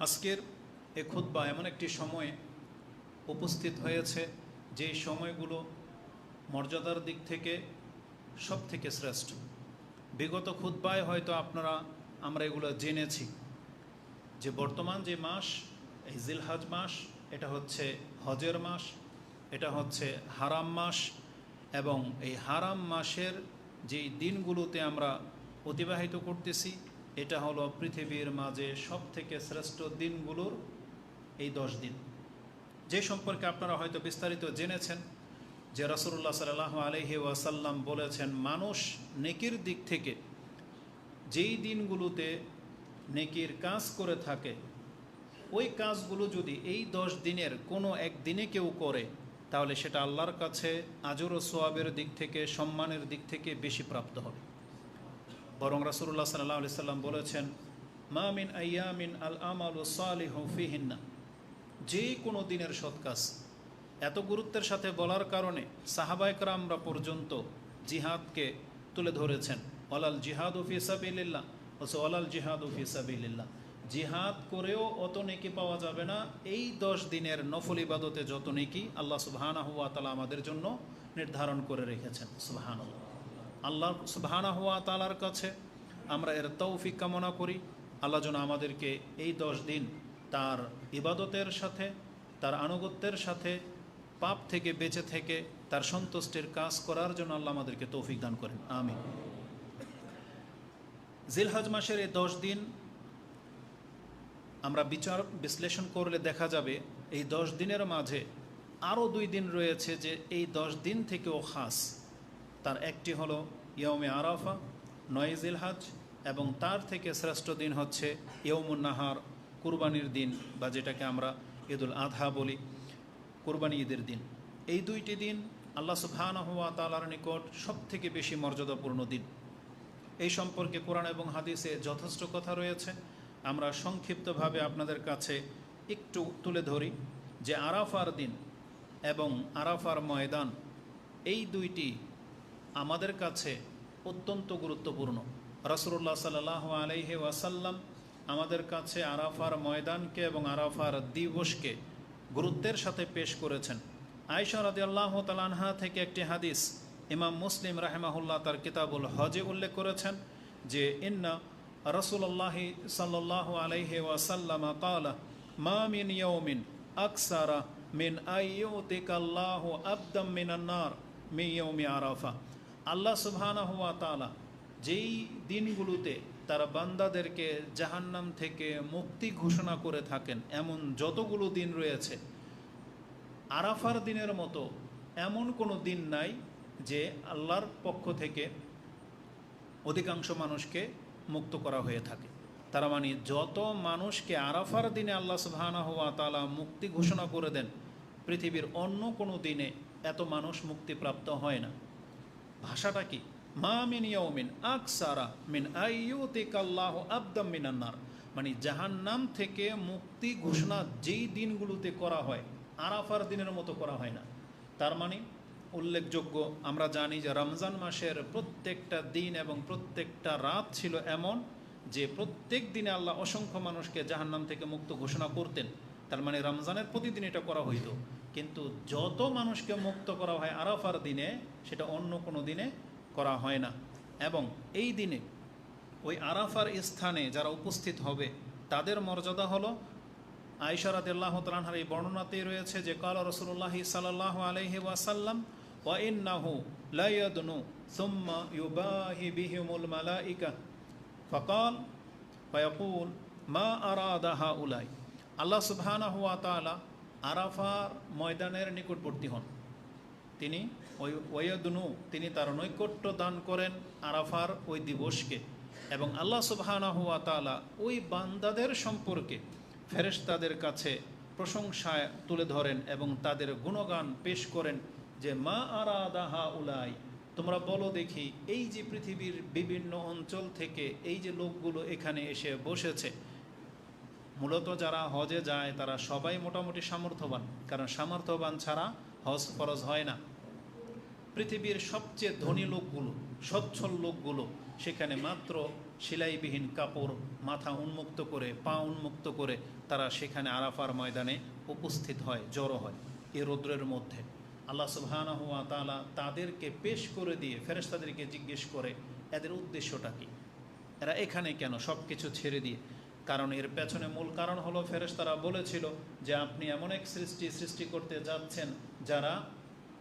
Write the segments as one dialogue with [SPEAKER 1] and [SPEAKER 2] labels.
[SPEAKER 1] আজকের এ খুতবা এমন একটি সময়ে উপস্থিত হয়েছে যে সময়গুলো মর্যাদার দিক থেকে সব থেকে শ্রেষ্ঠ। বিগত খুতবায় হয়তো আমরা এগুলো জেনেছি যে বর্তমান যে মাস, এই জিলহজ মাস, এটা হচ্ছে হজের মাস, এটা হচ্ছে হারাম মাস, এবং এই হারাম মাসের যেই দিনগুলোতে আমরা অতিবাহিত করতেছি এটা হলো পৃথিবীর মাঝে সব থেকে শ্রেষ্ঠ দিনগুলোর এই 10 দিন, যে সম্পর্কে আপনারা হয়তো বিস্তারিত জেনেছেন যে রাসূলুল্লাহ সাল্লাল্লাহু আলাইহি ওয়াসাল্লাম বলেছেন, মানুষ নেকির দিক থেকে যেই দিনগুলোতে নেকির কাজ করে থাকে ওই কাজগুলো যদি এই 10 দিনের কোনো এক দিনে কেউ করে তাহলে সেটা আল্লাহর কাছে আজর ও সোয়াবের দিক থেকে, সম্মানের দিক থেকে বেশি প্রাপ্ত হবে। বরং রাসূলুল্লাহ সাল্লাল্লাহু আলাইহি সাল্লাম বলেছেন, মা মিন আইয়ামিন আল আমালু সালিহু ফিহিন্না, যে কোনো দিনের সৎ কাজ। এত গুরুত্বের সাথে বলার কারণে সাহাবায়ে কেরামরা পর্যন্ত জিহাদকে তুলে ধরেছেন। ওয়ালাল জিহাদু ফি সাবিলিল্লাহ, ওয়ালাল জিহাদু ফি সাবিলিল্লাহ, জিহাদ করেও অত নেকি পাওয়া যাবে না এই 10 দিনের নফল ইবাদতে যত নেকি আল্লাহ সুবহানাহু ওয়া তাআলা আমাদের জন্য নির্ধারণ করে রেখেছেন। সুবহানাল্লাহ। আল্লাহ সুবহানাহু ওয়া তাআলার কাছে আমরা এর তৌফিক কামনা করি। আল্লাহ যেন আমাদেরকে এই 10 দিন তার ইবাদতের সাথে, তার আনুগত্যের সাথে, পাপ থেকে বেঁচে থেকে তার সন্তুষ্টির কাজ করার জন্য আল্লাহ আমাদেরকে তৌফিক দান করেন, আমিন। জিলহজ মাসের এই 10 দিন আমরা বিচার বিশ্লেষণ করলে দেখা যাবে এই 10 দিনের মাঝে আরও 2 দিন রয়েছে যে এই 10 দিন থেকেও খাস। তার একটি হলো ইয়মে আরাফা, 9 জিলহজ, এবং তার থেকে শ্রেষ্ঠ দিন হচ্ছে ইয়মুন নাহার, কুরবানির দিন, বা যেটাকে আমরা ঈদুল আযহা বলি, কুরবানি ঈদের দিন। এই 2টি দিন আল্লাহ সুবহানাহু ওয়া তাআলার নিকট সবথেকে বেশি মর্যাদাপূর্ণ দিন। এই সম্পর্কে কোরআন এবং হাদিসে যথেষ্ট কথা রয়েছে। আমরা সংক্ষিপ্তভাবে আপনাদের কাছে একটু তুলে ধরি যে আরাফার দিন এবং আরাফার ময়দান, এই 2টি আমাদের কাছে অত্যন্ত গুরুত্বপূর্ণ। রাসূলুল্লাহ সাল্লাল্লাহু আলাইহি ওয়াসাল্লাম আমাদের কাছে আরাফার ময়দানকে এবং আরাফার দিবসকে গুরুত্বের সাথে পেশ করেছেন। আয়েশা রাদিয়াল্লাহু তাআলা আনহা থেকে একটি হাদিস ইমাম মুসলিম রাহিমাহুল্লাহ তার কিতাবুল হজে উল্লেখ করেছেন যে ইন্না রাসূলুল্লাহি সাল্লাল্লাহু আলাইহি ওয়াসাল্লাম ক্বালা মা মিন ইয়াউমিন আকসারা মিন আইয়ুতিকাল্লাহু আবদাম মিনান নার মিন ইয়াউমি আরাফা। আল্লাহ সুবহানাহু ওয়া তাআলা যেই দিনগুলোতে তারা বান্দাদেরকে জাহান্নাম থেকে মুক্তি ঘোষণা করে থাকেন এমন যতগুলো দিন রয়েছে, আরাফার দিনের মতো এমন কোনো দিন নাই যে আল্লাহর পক্ষ থেকে অধিকাংশ মানুষকে মুক্ত করা হয়ে থাকে। তারা মানে যত মানুষকে আরাফার দিনে আল্লাহ সুবহানাহু ওয়া তাআলা মুক্তি ঘোষণা করে দেন, পৃথিবীর অন্য কোনো দিনে এত মানুষ মুক্তিপ্রাপ্ত হয় না। ভাষাটা কি? মা মিন ইয়াউমিন আকসারা মিন আইয়ুতিকাল্লাহু আবদাম মিনান নার, মানে জাহান্নাম থেকে মুক্তি ঘোষণা যেই দিনগুলোতে করা হয় আরাফার দিনের মতো করা হয় না। তার মানে উল্লেখযোগ্য, আমরা জানি যে রমজান মাসের প্রত্যেকটা দিন এবং প্রত্যেকটা রাত ছিল এমন যে প্রত্যেক দিনে আল্লাহ অসংখ্য মানুষকে জাহান্নাম থেকে মুক্ত ঘোষণা করতেন। তার মানে রমজানের প্রতিদিন এটা করা হইতো, কিন্তু যত মানুষকে মুক্ত করা হয় আরাফার দিনে সেটা অন্য কোনো দিনে করা হয় না। এবং এই দিনে ওই আরাফার স্থানে যারা উপস্থিত হবে তাদের মর্যাদা হলো, আয়েশা রাদিয়াল্লাহু তাআলা আনহার এই বর্ণনাতেই রয়েছে যে ক্বালা রাসূলুল্লাহ সাল্লাল্লাহু আলাইহি ওয়াসাল্লাম ওয়া ইন্নাহু লা ইয়াদনু সুম্মা ইউবাহি বিহিমুল মালাইকা ফাকাল ফায়াকুল মা আরাদা হাউলাই। আল্লাহ সুবহানাহু ওয়া তাআলা আরাফার ময়দানের নিকটবর্তী হন, তিনি ওই ওয়ায়াদনু, তিনি তার নৈকট্য দান করেন আরাফার ওই দিবসকে, এবং আল্লাহ সুবহানাহু ওয়া তাআলা ওই বান্দাদের সম্পর্কে ফেরেশতাদের কাছে প্রশংসায় তুলে ধরেন এবং তাদের গুণগান পেশ করেন যে মা আরাদা হাউলাই, তোমরা বলো দেখি এই যে পৃথিবীর বিভিন্ন অঞ্চল থেকে এই যে লোকগুলো এখানে এসে বসেছে, মূলত যারা হজে যায় তারা সবাই মোটামুটি সামর্থ্যবান, কারণ সামর্থ্যবান ছাড়া হজ ফরজ হয় না। পৃথিবীর সবচেয়ে ধনী লোকগুলো, সচ্ছল লোকগুলো সেখানে মাত্র সেলাইবিহীন কাপড় মাথা উন্মুক্ত করে পা উন্মুক্ত করে তারা সেখানে আরাফার ময়দানে উপস্থিত হয়, জড়ো হয় এই রৌদ্রের মধ্যে। আল্লাহ সুবহানাহু ওয়া তাআলা তাদেরকে পেশ করে দিয়ে ফেরেশতাদেরকে জিজ্ঞেস করে এদের উদ্দেশ্যটা কি, এরা এখানে কেন সব কিছু ছেড়ে দিয়ে। কারণ এর পেছনে মূল কারণ হলো ফেরেশতারা বলেছিল যে আপনি এমন এক সৃষ্টি করতে যাচ্ছেন যারা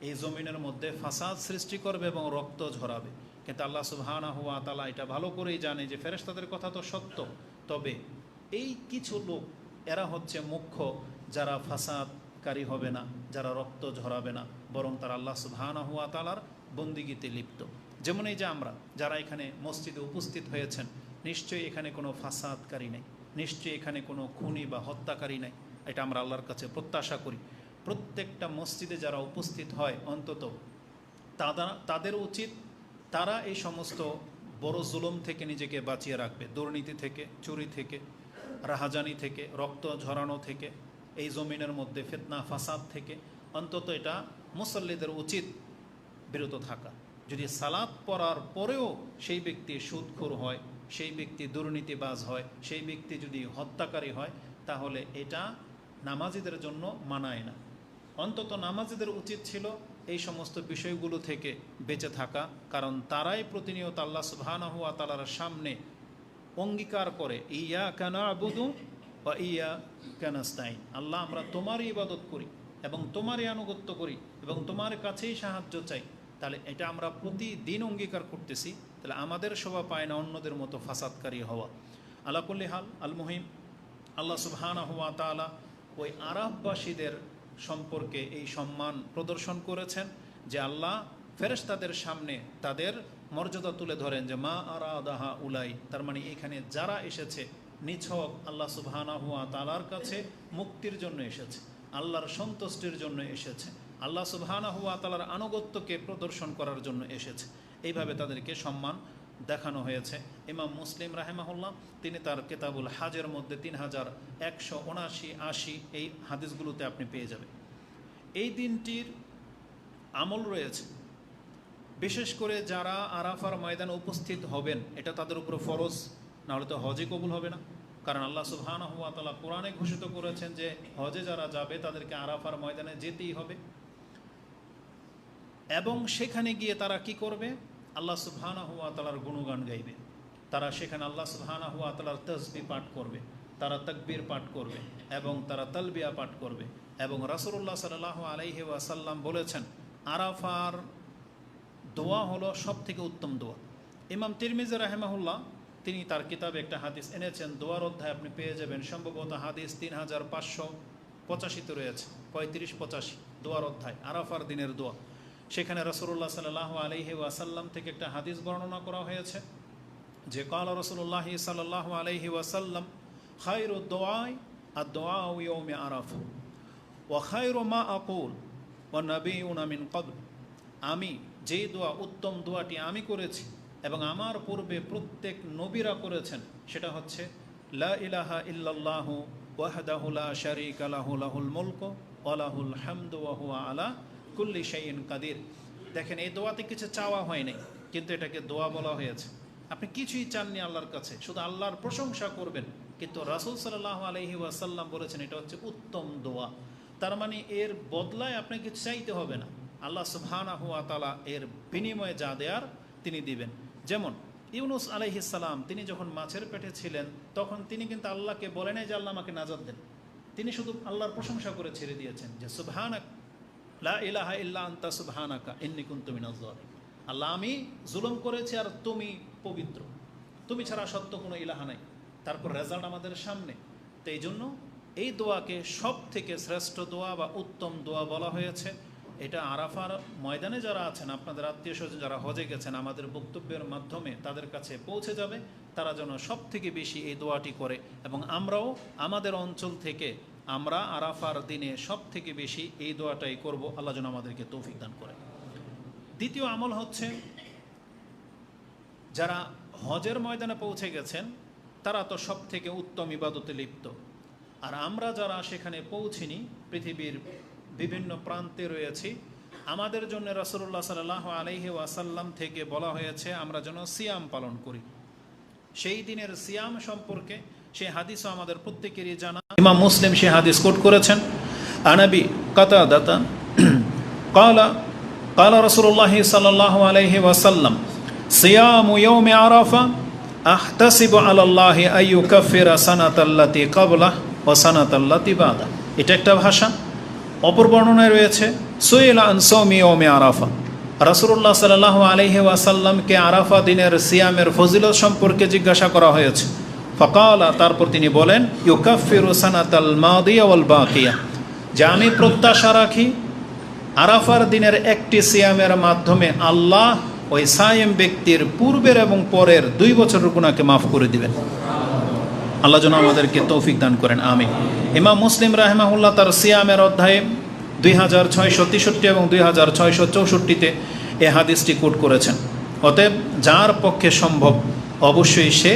[SPEAKER 1] এই জমিনের মধ্যে ফাসাদ সৃষ্টি করবে এবং রক্ত ঝরাবে। কিন্তু আল্লাহ সুবহানাহু ওয়া তাআলা এটা ভালো করেই জানে যে ফেরেশতাদের কথা তো সত্য, তবে এই কিছু লোক এরা হচ্ছে মুখ্য যারা ফাসাদকারী হবে না, যারা রক্ত ঝরাবে না, বরং তারা আল্লাহ সুবহানাহু ওয়া তাআলার বন্দিগিতে লিপ্ত। যেমন এই যে আমরা যারা এখানে মসজিদে উপস্থিত হয়েছেন, নিশ্চয়ই এখানে কোনো ফাসাদকারী নেই, নিশ্চয়ই এখানে কোনো খুনি বা হত্যাকারী নেই, এটা আমরা আল্লাহর কাছে প্রত্যাশা করি। প্রত্যেকটা মসজিদে যারা উপস্থিত হয় অন্তত তাদের উচিত তারা এই সমস্ত বড় জুলুম থেকে নিজেকে বাঁচিয়ে রাখবে, দুর্নীতি থেকে, চুরি থেকে, রাহাজানি থেকে, রক্ত ঝরানো থেকে, এই জমিনের মধ্যে ফিতনা ফাসাদ থেকে অন্তত এটা মুসল্লিদের উচিত বিরত থাকা। যদি সালাত পড়ার পরেও সেই ব্যক্তি সুদখোর হয়, সেই ব্যক্তি দুর্নীতিবাজ হয়, সেই ব্যক্তি যদি হত্যাকারী হয়, তাহলে এটা নামাজিদের জন্য মানায় না। অন্তত নামাজিদের উচিত ছিল এই সমস্ত বিষয়গুলো থেকে বেঁচে থাকা, কারণ তারাই প্রতিনিয়ত আল্লাহ সুবহানাহু ওয়া তাআলার সামনে অঙ্গীকার করে ইয়াকা না'বুদু ওয়া ইয়াকা নাস্তাইন, আল্লাহ আমরা তোমারই ইবাদত করি এবং তোমারই আনুগত্য করি এবং তোমার কাছেই সাহায্য চাই। তাহলে এটা আমরা প্রতিদিন অঙ্গীকার করতেছি, তাহলে আমাদের শোভা পায় না অন্যদের মতো ফাসাদকারী হওয়া। আলা কুল্লি হাল, আল মুহিম, আল্লাহ সুবহানাহু ওয়া তাআলা ওই আরাফবাসীদের সম্পর্কে এই সম্মান প্রদর্শন করেছেন যে আল্লাহ ফেরেশতাদের সামনে তাদের মর্যাদা তুলে ধরেন যে মা আরাদাহা উলাই, তার মানে এখানে যারা এসেছে নিছক আল্লাহ সুবহানাহু ওয়া তাআলার কাছে মুক্তির জন্য এসেছে, আল্লাহর সন্তুষ্টির জন্য এসেছে, আল্লাহ সুবহানাহু ওয়া তাআলার আনুগত্যকে প্রদর্শন করার জন্য এসেছে। এইভাবে তাদেরকে সম্মান দেখানো হয়েছে। ইমাম মুসলিম রাহিমাহুল্লাহ তিনি তার কিতাবুল হাজের মধ্যে 3179-80 এই হাদিসগুলোতে আপনি পেয়ে যাবেন। এই দিনটির আমল রয়েছে, বিশেষ করে যারা আরাফার ময়দানে উপস্থিত হবেন এটা তাদের উপর ফরজ, নাহলে তো হজে কবুল হবে না। কারণ আল্লাহ সুবহানাহু ওয়া তাআলা কোরআনে ঘোষিত করেছেন যে হজে যারা যাবে তাদেরকে আরাফার ময়দানে যেতেই হবে, এবং সেখানে গিয়ে তারা কি করবে, আল্লাহ সুবহানাহু ওয়া তাআলার গুণগান গাইবে। তারা সেখানে আল্লাহ সুবহানাহু ওয়া তাআলার তাসবিহ পাঠ করবে, তারা তাকবীর পাঠ করবে এবং তারা তালবিয়া পাঠ করবে। এবং রাসূলুল্লাহ সাল্লাল্লাহু আলাইহি ওয়াসাল্লাম বলেছেন আরাফার দোয়া হলো সব থেকে উত্তম দোয়া। ইমাম তিরমিজি রাহিমাহুল্লাহ তিনি তার কিতাবে একটা হাদিস এনেছেন, দোয়ার অধ্যায় আপনি পেয়ে যাবেন, সম্ভবত হাদিস 3585 রয়েছে, 35-85 দোয়ার অধ্যায়, আরাফার দিনের দোয়া। সেখানে রাসূলুল্লাহ সাল্লাল্লাহু আলাইহি ওয়াসাল্লাম থেকে একটা হাদিস বর্ণনা করা হয়েছে যে ক্বালা রাসূলুল্লাহ সাল্লাল্লাহু আলাইহি ওয়াসাল্লাম খায়রুদ দুআই আদ-দুআউ ইয়াউমি আরাফা ওয়া খায়রু মা আকুল ওয়া নাবিয়ুনা মিন ক্বাবল, আমি যেই দোয়া, উত্তম দোয়াটি আমি করেছি এবং আমার পূর্বে প্রত্যেক নবীরা করেছেন, সেটা হচ্ছে লা ইলাহা ইল্লাল্লাহু ওয়াহদাহু লা শারীকা লাহু লাহুল মুলকু ওয়া লাহুল হামদু ওয়া হুয়া আলা কুল্লি শাইইন কাদির। দেখেন এই দোয়াতে কিছু চাওয়া হয় নাই, কিন্তু এটাকে দোয়া বলা হয়েছে। আপনি কিছুই চাননি আল্লাহর কাছে, শুধু আল্লাহর প্রশংসা করবেন, কিন্তু রাসূল সাল্লাল্লাহু আলাইহি ওয়াসাল্লাম বলেছেন এটা হচ্ছে উত্তম দোয়া। তার মানে এর বদলায় আপনাকে কিছু চাইতে হবে না, আল্লাহ সুবহানাহু ওয়া তাআলা এর বিনিময়ে যা দেয়ার তিনি দিবেন। যেমন ইউনুস আলাইহিস সালাম তিনি যখন মাছের পেটে ছিলেন তখন তিনি কিন্তু আল্লাহকে বলেন যে আল্লাহ আমাকে নাজাত দেন, তিনি শুধু আল্লাহর প্রশংসা করে ছেড়ে দিয়েছেন যে সুবহানাক লা ইলাহা ইল্লা আনতা সুবহানাকা ইন্নী কুনতু মিনাজ জালিমিন, আল্লাহ আমি জুলুম করেছি আর তুমি পবিত্র, তুমি ছাড়া সত্য কোনো ইলাহা নাই। তারপর রেজাল্ট আমাদের সামনে। তো এই জন্য এই দোয়াকে সব থেকে শ্রেষ্ঠ দোয়া বা উত্তম দোয়া বলা হয়েছে। এটা আরাফার ময়দানে যারা আছেন, আপনাদের আত্মীয় স্বজন যারা হজে গেছেন, আমাদের বক্তব্যের মাধ্যমে তাদের কাছে পৌঁছে যাবে, তারা যেন সব থেকে বেশি এই দোয়াটি করে এবং আমরাও আমাদের অঞ্চল থেকে আমরা আরাফার দিনে সব থেকে বেশি এই দোয়াটাই করব। আল্লাহ যেন আমাদেরকে তৌফিক দান করে। দ্বিতীয় আমল হচ্ছে যারা হজের ময়দানে পৌঁছে গেছেন তারা তো সব থেকে উত্তম ইবাদতে লিপ্ত, আর আমরা যারা সেখানে পৌঁছিনি, পৃথিবীর বিভিন্ন প্রান্তে রয়েছি, আমাদের জন্য রাসূলুল্লাহ সাল্লাল্লাহু আলাইহি ওয়াসাল্লাম থেকে বলা হয়েছে আমরা যেন সিয়াম পালন করি। সেই দিনের সিয়াম সম্পর্কে সেই হাদিসও আমাদের প্রত্যেকেরই জানা। ইমাম মুসলিম সেই হাদিস কোট করেছেন, আনাবি কাতাদাতা ক্বালা ক্বালা রাসূলুল্লাহ সাল্লাল্লাহু আলাইহি ওয়াসাল্লাম সিয়ামু ইয়াউমি আরাফা আহতাসিবু আলাল্লাহি আইয়ুকাফিরা সানাতাল্লাতি ক্বাবলা ওয়া সানাতাল্লাতি বাদা। এটা একটা ভাষা। অপর বর্ণনায় রয়েছে সুইলা আন সাওমি ইয়াউমি আরাফা, রাসূলুল্লাহ সাল্লাল্লাহু আলাইহি ওয়াসাল্লামকে আরাফা দিনের সিয়ামের ফজিলত সম্পর্কে জিজ্ঞাসা করা হয়েছে। ফাকালা, তারপর তিনি বলেন, ইউকাফিরু সানাতাল মাদিয়া ওয়াল বাকিয়া, যে আমি প্রত্যাশা রাখি আরাফার দিনের একটি সিয়ামের মাধ্যমে আল্লাহ ওই সায়েম ব্যক্তির পূর্বের এবং পরের 2 বছরের গুনাহকে মাফ করে দিবেন। আল্লাহ যেন আমাদেরকে তৌফিক দান করেন, আমিন। ইমাম মুসলিম রাহিমাহুল্লাহ তার সিয়ামের অধ্যায়ে 2663 এবং 2664-তে এই হাদিসটি কোট করেছেন। অতএব যার পক্ষে সম্ভব অবশ্যই সে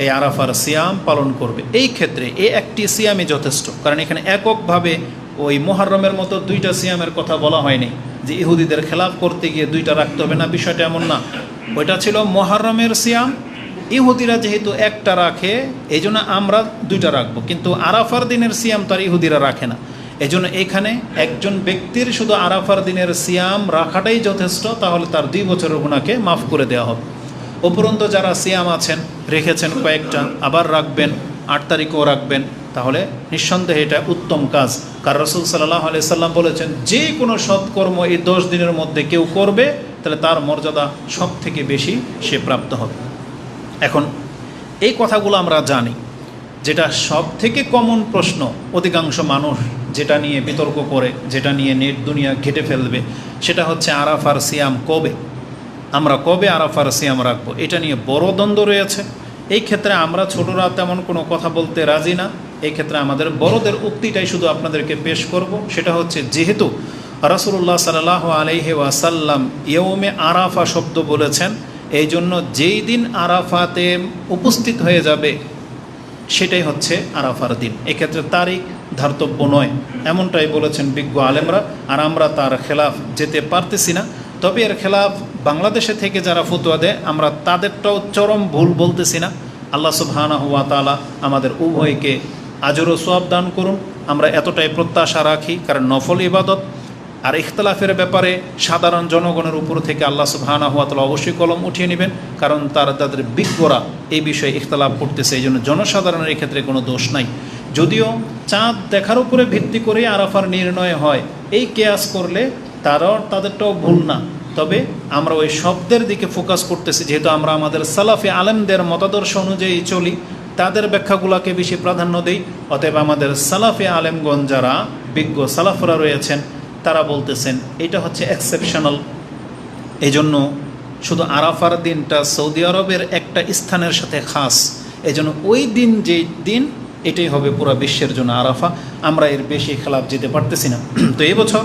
[SPEAKER 1] এই আরাফার সিয়াম পালন করবে। এই ক্ষেত্রে এই একটি সিয়ামই যথেষ্ট, কারণ এখানে এককভাবে ওই মুহররমের মতো 2টা সিয়ামের কথা বলা হয়নি যে ইহুদিদের খেলাফ করতে গিয়ে 2টা রাখতে হবে না, বিষয়টা এমন না। ওইটা ছিল মুহররমের সিয়াম, ইহুদিরা যেহেতু একটা রাখে এই জন্য আমরা 2টা রাখবো, কিন্তু আরাফার দিনের সিয়াম তার ইহুদিরা রাখে না। এই জন্য এখানে একজন ব্যক্তির শুধু আরাফার দিনের সিয়াম রাখাটাই যথেষ্ট, তাহলে তার 2 বছরের গুনাহকে মাফ করে দেওয়া হবে। উপরন্তু যারা সিয়াম আছেন, রেখেছেন কয়েকটা, আবার রাখবেন, 8 তারিখেও রাখবেন, তাহলে নিঃসন্দেহে এটা উত্তম কাজ। কারণ রাসূল সাল্লাল্লাহু আলাইহি সাল্লাম বলেছেন, যে কোনো সৎকর্ম এই 10 দিনের মধ্যে কেউ করবে তাহলে তার মর্যাদা সব থেকে বেশি সে প্রাপ্ত হবে। এখন এই কথাগুলো আমরা জানি, যেটা সব থেকে কমন প্রশ্ন অধিকাংশ মানুষ যেটা নিয়ে বিতর্ক করে, যেটা নিয়ে নেট দুনিয়া ঘেটে ফেলবে, সেটা হচ্ছে আরাফার সিয়াম কবে, আমরা কবে আরাফার সিয়াম রাখবো, এটা নিয়ে বড় দ্বন্দ্ব রয়েছে। এই ক্ষেত্রে আমরা ছোটরা তেমন কোনো কথা বলতে রাজি না। এই ক্ষেত্রে আমাদের বড়দের উক্তিটাই শুধু আপনাদেরকে পেশ করব, সেটা হচ্ছে যেহেতু রাসূলুল্লাহ সাল্লাল্লাহু আলাইহি ওয়াসাল্লাম ইয়ৌমে আরাফা শব্দ বলেছেন, এই জন্য যেই দিন আরাফাতে উপস্থিত হয়ে যাবে সেটাই হচ্ছে আরাফার দিন। এক্ষেত্রে তারিখ ধার্তব্য নয়, এমনটাই বলেছেন বিজ্ঞ আলেমরা। আর আমরা তার খেলাফ যেতে পারতেছি না। তবে এর খেলাফ বাংলাদেশে থেকে যারা ফতোয়া দেয়, আমরা তাদেরটাও চরম ভুল বলতেছি না। আল্লাহ সুবহানাহু ওয়া তাআলা আমাদের উভয়কে আজর ও সওয়াব দান করুন, আমরা এতটাই প্রত্যাশা রাখি। কারণ নফল ইবাদত আর ইখতিলাফের ব্যাপারে সাধারণ জনগণের উপর থেকে আল্লাহ সুবহানাহু ওয়া তাআলা অবশ্যই কলম উঠিয়ে নেবেন, কারণ তাদের বিজ্ঞরা এই বিষয়ে ইখতিলাফ করতেছে। এই জন্য জনসাধারণের এক্ষেত্রে কোনো দোষ নাই। যদিও চাঁদ দেখার উপরে ভিত্তি করেই আরাফার নির্ণয় হয়, এই কেয়াস করলে তাদেরটাও ভুল না। তবে আমরা ওই শব্দের দিকে ফোকাস করতেছি, যেহেতু আমরা আমাদের সালাফি আলেমদের মতাদর্শ অনুযায়ী চলি, তাদের ব্যাখ্যাগুলোকে বেশি প্রাধান্য দেই। অতএব আমাদের সালাফি আলেমগণ যারা বিজ্ঞ সালাফরা রয়েছেন, তারা বলতেছেন এটা হচ্ছে এক্সেপশনাল। এই জন্য শুধু আরাফার দিনটা সৌদি আরবের একটা স্থানের সাথে খাস, এই জন্য ওই দিন যেই দিন এটাই হবে পুরো বিশ্বের জন্য আরাফা। আমরা এর বেশি খেলাফ যেতে পারতেছি না। তো এবছর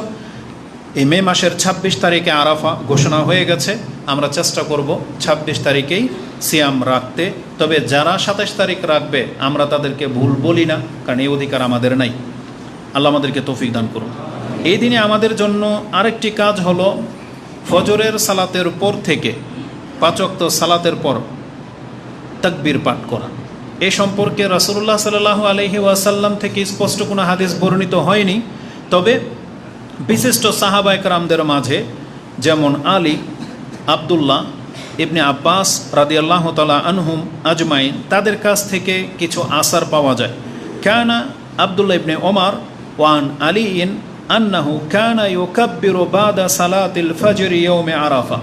[SPEAKER 1] এই মে মাসের 26 তারিখে আরাফা ঘোষণা হয়ে গেছে। আমরা চেষ্টা করব 26 তারিখেই সিয়াম রাখতে। তবে যারা 27 তারিখ রাখবে আমরা তাদেরকে ভুল বলি না, কারণ এই অধিকার আমাদের নাই। আল্লাহ আমাদেরকে তৌফিক দান করুন। এই দিনে আমাদের জন্য আরেকটি কাজ হলো ফজরের সালাতের পর থেকে 5 ওয়াক্ত সালাতের পর তাকবীর পাঠ করা। এ সম্পর্কে রাসূলুল্লাহ সাল্লাল্লাহু আলাইহি ওয়াসাল্লাম থেকে স্পষ্ট কোনো হাদিস বর্ণিত হয়নি। তবে বিশিষ্ট সাহাবায়ে কেরামদের মাঝে যেমন আলী, আব্দুল্লাহ ইবনে আব্বাস রাদিয়াল্লাহু তাআলা আনহুম আজমাইন, তাদের কাছ থেকে কিছু আসার পাওয়া যায়। কানা আব্দুল্লাহ ইবনে ওমর ওয়ান আলীন আন্নাহু কানা ইউকাব্বিরু বাদা সালাতিল ফজর ইয়াউমে আরাফা,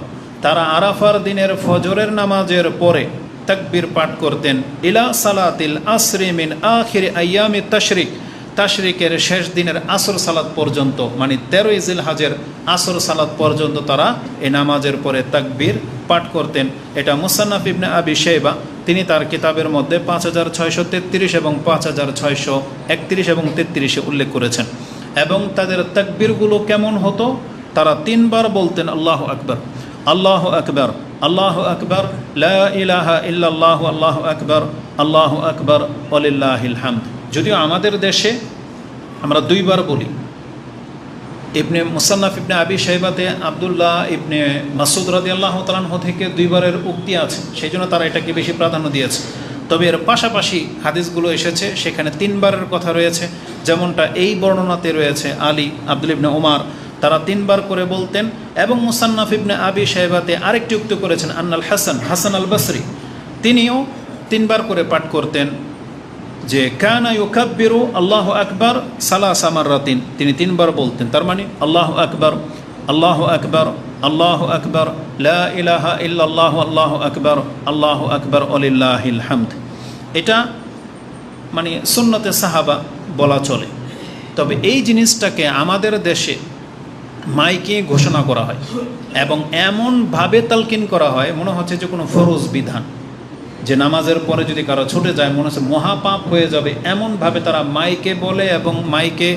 [SPEAKER 1] তারা আরাফার দিনের ফজরের নামাজের পরে তাকবীর পাঠ করতেন ইলা সালাতিল আসরি মিন আখির আইয়ামি তাশরিক, তাশরিকের শেষ দিনের আসর সালাত পর্যন্ত, মানে 13ই জিলহজের আসর সালাত পর্যন্ত তারা এই নামাজের পরে তাকবীর পাঠ করতেন। এটা মুসান্নাফ ইবনে আবি শাইবা তিনি তার কিতাবের মধ্যে 5633 এবং 5631 এবং 33 উল্লেখ করেছেন। এবং তাদের তাকবীরগুলো কেমন হতো, তারা 3 বার বলতেন আল্লাহু আকবার, আল্লাহু আকবার, আল্লাহু আকবার, লা ইলাহা ইল্লাল্লাহু, আল্লাহু আকবার, আল্লাহু আকবার ওয়ালিল্লাহিল হামদ। যদিও আমাদের দেশে আমরা 2 বার বলি, ইবনে মুসান্নাফ ইবনে আবি শাইবাতে আবদুল্লাহ ইবনে মাসউদ রাদিয়াল্লাহু তাআলা আনহু থেকে 2 বারের উক্তি আছে, সেই জন্য তারা এটাকে বেশি প্রাধান্য দিয়েছে। তবে এর পাশাপাশি হাদিসগুলো এসেছে সেখানে 3 বারের কথা রয়েছে, যেমনটা এই বর্ণনাতে রয়েছে আলী, আব্দুল ইবনে ওমর, তারা 3 বার করে বলতেন। এবং মুসান্নাফ ইবনে আবি শাইবাতে আরেকটি উক্তি করেছেন আন্নাল হাসান আল বসরি, তিনিও 3 বার করে পাঠ করতেন যে কানা ইউকাব্বিরু আল্লাহু আকবার সালাসা মাররাতিন, তিনি 3 বার বলতেন। তার মানে আল্লাহু আকবার, আল্লাহু আকবার, আল্লাহু আকবার, লা ইলাহা ইল্লাল্লাহু আল্লাহু আকবার, আল্লাহু আকবার ওয়ালিল্লাহিল হামদ। এটা মানে সুন্নতে সাহাবা বলা চলে। তবে এই জিনিসটাকে আমাদের দেশে মাইকে ঘোষণা করা হয় এবং এমনভাবে তালকিন করা হয় মনে হচ্ছে যে কোনো ফরজ বিধান, যে নামাজের পরে যদি কারো ছুটে যায় মনে হচ্ছে মহাপাপ হয়ে যাবে, এমনভাবে তারা মাইকে বলে এবং মাইকে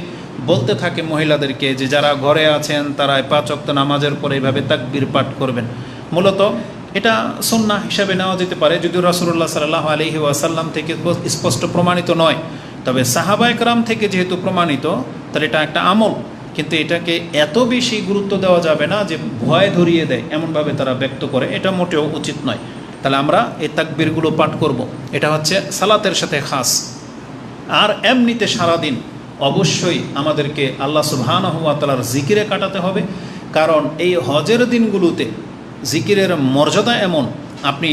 [SPEAKER 1] বলতে থাকে মহিলাদেরকে যে যারা ঘরে আছেন তারা 5 ওয়াক্ত নামাজের পরে এইভাবে তাকবীর পাঠ করবেন। মূলত এটা সুন্নাহ হিসাবে নেওয়া যেতে পারে, যদিও রাসূলুল্লাহ সাল্লাল্লাহু আলাইহি ওয়াসাল্লাম থেকে স্পষ্ট প্রমাণিত নয়। তবে সাহাবায়ে কেরাম থেকে যেহেতু প্রমাণিত, তাহলে এটা একটা আমল, কিন্তু এটাকে এত বেশি গুরুত্ব দেওয়া যাবে না যে ভয় ধরিয়ে দেয় এমনভাবে তারা ব্যক্ত করে, এটা মোটেও উচিত নয়। তাহলে আমরা এই তাকবীরগুলো পাঠ করব, এটা হচ্ছে সালাতের সাথে খাস। আর এমনিতে সারাদিন অবশ্যই আমাদেরকে আল্লাহ সুবহানাহু ওয়া তাআলার জিকিরে কাটাতে হবে, কারণ এই হজের দিনগুলোতে জিকিরের মর্যাদা এমন। আপনি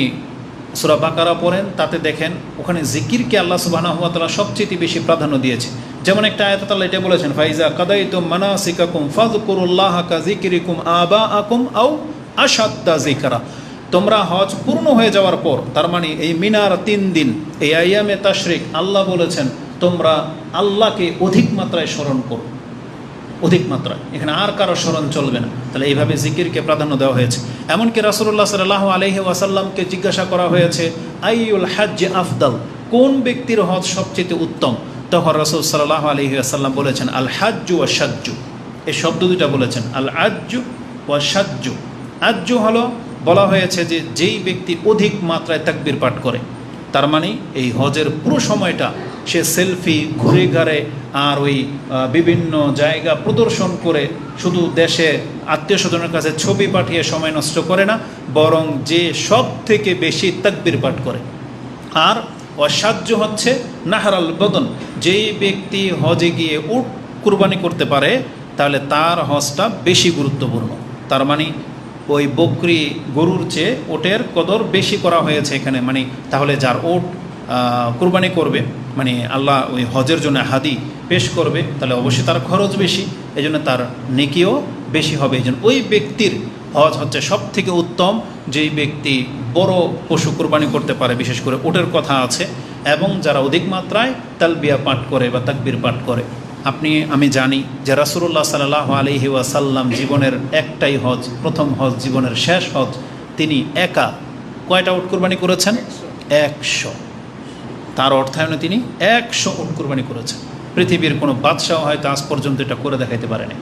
[SPEAKER 1] সূরা বাকারা পড়েন, তাতে দেখেন ওখানে জিকিরকে আল্লাহ সুবহানাহু ওয়া তাআলা সবচেয়ে বেশি প্রাধান্য দিয়েছে। যেমন একটা আয়াতে আল্লাহ এটা বলেছেন, ফাইজা কাদাইতুম মানাসিকাকুম ফাযকুরুল্লাহা কাযিকরিকুম আবাআকুম আও আশাদ্দা যিকরা। তোমরা হজ পূর্ণ হয়ে যাওয়ার পর, তার মানে এই মিনার 3 দিন, এই আইয়ামে তাশরিক, আল্লাহ বলেছেন তোমরা আল্লাহকে অধিক মাত্রায় স্মরণ করো, অধিক মাত্রায়, এখানে আর কারো স্মরণ চলবে না। তাহলে এইভাবে জিকিরকে প্রাধান্য দেওয়া হয়েছে। এমনকি রাসূলুল্লাহ সাল্লাল্লাহু আলাইহি ওয়াসাল্লামকে জিজ্ঞাসা করা হয়েছে আইয়ুল হজ্জ আফদাল, কোন ব্যক্তির হজ সবচেয়ে উত্তম? তখন রাসূল সাল্লাল্লাহু আলাইহি ওয়াসাল্লাম বলেছেন আল হাজ্জু ওয়া শাজ্জু, এই শব্দ দুটো বলেছেন, আল আজ্জু ওয়া শাজ্জু। আজ্জু হলো বলা হয়েছে যে যেই ব্যক্তি অধিক মাত্রায় তাকবীর পাঠ করে, তার মানে এই হজের পুরো সময়টা সে সেলফি, ঘুরে ঘাড়ে আর ওই বিভিন্ন জায়গা প্রদর্শন করে শুধু দেশে আত্মীয় স্বজনের কাছে ছবি পাঠিয়ে সময় নষ্ট করে না, বরং যে সব থেকে বেশি তাকবীর পাঠ করে। আর অসাহ্য হচ্ছে নাহরাল বদন, যেই ব্যক্তি হজে গিয়ে উট কুরবানি করতে পারে তাহলে তার হজটা বেশি গুরুত্বপূর্ণ। তার মানে ওই বকরি গরুর চেয়ে ওটের কদর বেশি করা হয়েছে এখানে। মানে তাহলে যার ওট কুরবানি করবে, মানে আল্লাহ ওই হজের জন্য হাদি পেশ করবে, তাহলে অবশ্যই তার খরচ বেশি, এই জন্য তার নেকিও বেশি হবে। এই জন্য ওই ব্যক্তির হজ হচ্ছে সব থেকে উত্তম, যেই ব্যক্তি বড় পশু কুরবানি করতে পারে, বিশেষ করে ওটের কথা আছে, এবং যারা অধিক মাত্রায় তালবিয়া পাঠ করে বা তাকবীর পাঠ করে। আমি জানি যে রাসূলুল্লাহ সাল্লাল্লাহু আলাইহি ওয়াসাল্লাম জীবনের একটাই হজ, প্রথম হজ, জীবনের শেষ হজ, তিনি একা কয়টা উট কুরবানি করেছেন? 100। তার অর্থায়নে তিনি 100 উট কুরবানি করেছেন। পৃথিবীর কোনো বাদশাহ হয়তো আজ পর্যন্ত এটা করে দেখাইতে পারেনি।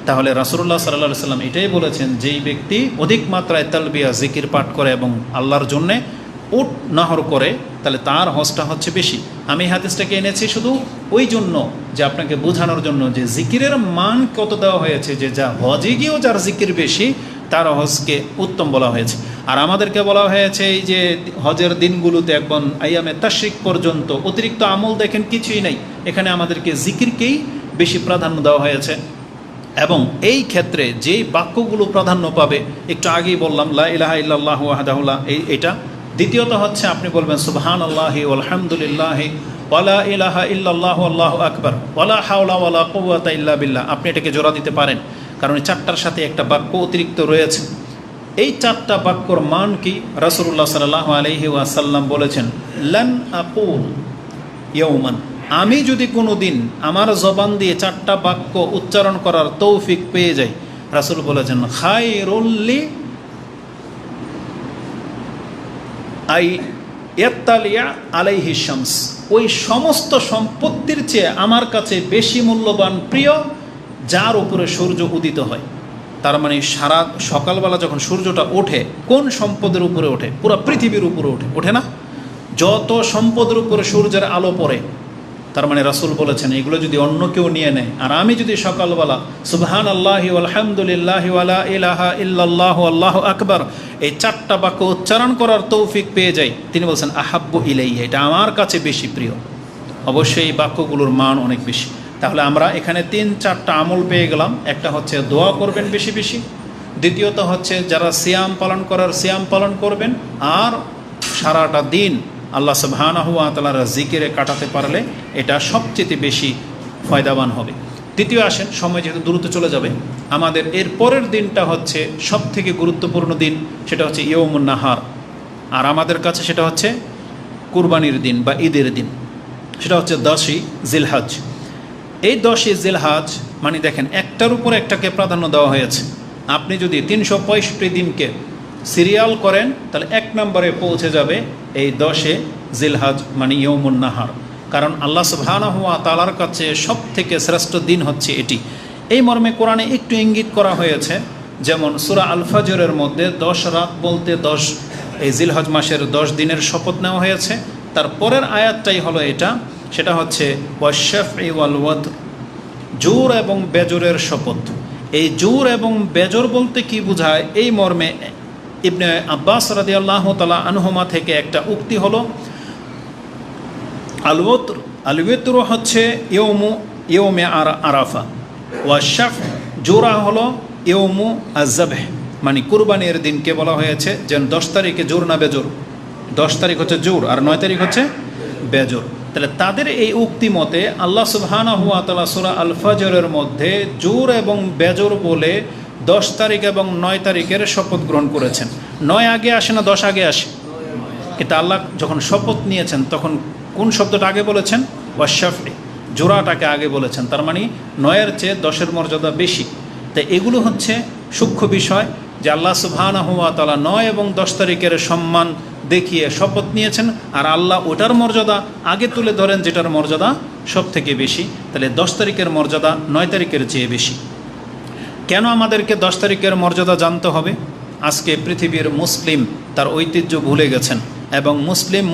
[SPEAKER 1] তাহলে রাসূলুল্লাহ সাল্লাল্লাহু আলাইহি ওয়াসাল্লাম এটাই বলেছেন, যেই ব্যক্তি অধিক মাত্রায় তালবিয়া জিকির পাঠ করে এবং আল্লাহর জন্যে উট নাহর করে, তাহলে তার হজটা হচ্ছে বেশি। আমি হাদিসটাকে এনেছি শুধু ওই জন্য যে আপনাকে বোঝানোর জন্য যে জিকিরের মান কত দেওয়া হয়েছে, যে যা হজে গিয়েও যার জিকির বেশি তার হজকে উত্তম বলা হয়েছে। আর আমাদেরকে বলা হয়েছে এই যে হজের দিনগুলোতে একদম আইয়ামে তাশরিক পর্যন্ত অতিরিক্ত আমল দেখেন কিছুই নেই, এখানে আমাদেরকে জিকিরকেই বেশি প্রাধান্য দেওয়া হয়েছে। এবং এই ক্ষেত্রে যেই বাক্যগুলো প্রাধান্য পাবে, একটু আগেই বললাম লা ইলাহা ইল্লাল্লাহু ওয়াহদাহু লা, এইটা। দ্বিতীয়ত হচ্ছে আপনি বলবেন সুবহানাল্লাহি ওয়ালহামদুলিল্লাহি ওয়ালা ইলাহা ইল্লাল্লাহু আল্লাহু আকবার ওয়ালা হাওলা ওয়ালা কুওয়াতা ইল্লা বিল্লাহ। আপনি এটাকে জোড়া দিতে পারেন, কারণ এই 4টার সাথে একটা বাক্য অতিরিক্ত রয়েছে। এই 4টা বাক্যর মান কি? রাসূলুল্লাহ সাল্লাল্লাহু আলাইহি ওয়াসাল্লাম বলেছেন, লান আকুল ইয়াওমান, আমি যদি কোনো দিন আমার জবান দিয়ে 4টা বাক্য উচ্চারণ করার তৌফিক পেয়ে যাই, রাসূল বলেছেন খায়রুল্লি আই ইয়াত্তালিয়া আলাইহি শামস, ওই সমস্ত সম্পত্তির চেয়ে আমার কাছে বেশি মূল্যবান, প্রিয়, যার উপরে সূর্য উদিত হয়। তার মানে সারা সকালবেলা যখন সূর্যটা ওঠে, কোন সম্পদের উপরে ওঠে? পুরো পৃথিবীর উপরে ওঠে, ওঠে না? যত সম্পদের উপরে সূর্যের আলো পড়ে, তার মানে রাসূল বলেছেন এগুলো যদি অন্য কেউ নিয়ে নেয়, আর আমি যদি সকালবেলা সুবহানাল্লাহি ওয়ালহামদুলিল্লাহি ওয়ালা ইলাহা ইল্লাল্লাহু আল্লাহু আকবার এই 4টা বাক্য উচ্চারণ করার তৌফিক পেয়ে যাই, তিনি বলছেন আহাব্বু ইলাইয়া, এটা আমার কাছে বেশি প্রিয়। অবশ্যই এই বাক্যগুলোর মান অনেক বেশি। তাহলে আমরা এখানে 3-4টা আমল পেয়ে গেলাম। একটা হচ্ছে দোয়া করবেন বেশি বেশি, দ্বিতীয়ত হচ্ছে যারা সিয়াম পালন করার সিয়াম পালন করবেন, আর সারাটা দিন আল্লাহ সুবহানাহু ওয়া তাআলার জিকিরে কাটাতে পারলে এটা সবচেয়ে বেশি ফায়দাবান হবে। তৃতীয় আসেন, সময় যেহেতু দ্রুত চলে যাবে, আমাদের এর পরের দিনটা হচ্ছে সবথেকে গুরুত্বপূর্ণ দিন, সেটা হচ্ছে ইয়ৌমুন নাহার। আর আমাদের কাছে সেটা হচ্ছে কুরবানির দিন বা ঈদের দিন, সেটা হচ্ছে 10ই জিলহজ। এই 10ই জিলহজ মানে দেখেন একটার উপর একটাকে প্রাধান্য দেওয়া হয়েছে। আপনি যদি 365 দিনকে সিরিয়াল করেন তাহলে 1 নম্বরে পৌঁছে যাবে এই 10এ জিলহজ মানে ইয়ৌমুন নাহার। কারণ আল্লাহ সুবহানাহু ওয়া তাআলার কাছে সব থেকে শ্রেষ্ঠ দিন হচ্ছে এটি। এই মর্মে কোরআনে একটু ইঙ্গিত করা হয়েছে, যেমন সূরা আল ফাজরের মধ্যে 10 রাত বলতে 10 এই জিলহজ মাসের 10 দিনের শপথ নেওয়া হয়েছে। তারপরের আয়াতটাই হলো এটা, সেটা হচ্ছে ওয়াশ-শাফঈ ওয়াল ওয়াতর, জোর এবং বেজরের শপথ। এই জোর এবং বেজর বলতে কি বোঝায়, এই মর্মে ইবনে আব্বাস রাদিয়াল্লাহু তাআলা আনহুমা থেকে একটা উক্তি হলো আল ওয়াতর হচ্ছে ইয়ৌমে আরাফা, ওয়াশ-শাফ জোরা হলো ইয়ৌমু আয-যাবহ মানে কুরবানির দিনকে বলা হয়েছে। যেন 10 তারিখে জোর না বেজর, 10 তারিখ হচ্ছে জোর আর 9 তারিখ হচ্ছে বেজর। তাহলে তাদের এই উক্তি মতে আল্লাহ সুবহানাহু ওয়া তাআলা সূরা আল ফাজরের মধ্যে জোর এবং বেজর বলে 10 তারিখ এবং 9 তারিখের শপথ গ্রহণ করেছেন। 9 আগে আসে না 10 আগে আসে? কিন্তু আল্লাহ যখন শপথ নিয়েছেন তখন কোন শব্দটা আগে বলেছেন? ওয়াশ-শাফঈ, জোড়াটাকে আগে বলেছেন। তার মানে 9-এর চেয়ে 10-এর মর্যাদা বেশি। তাই এগুলো হচ্ছে সূক্ষ্ম বিষয় যে আল্লাহ সুবহানাহু ওয়া তাআলা 9 এবং 10 তারিখের সম্মান দেখিয়ে শপথ নিয়েছেন, আর আল্লাহ ওটার মর্যাদা আগে তুলে ধরেন যেটার মর্যাদা সব থেকে বেশি। তাহলে 10 তারিখের মর্যাদা 9 তারিখের চেয়ে বেশি। কেন আমাদেরকে 10 তারিখের মর্যাদা জানতে হবে? আজকে পৃথিবীর মুসলিম তার ঐতিহ্য ভুলে গেছেন এবং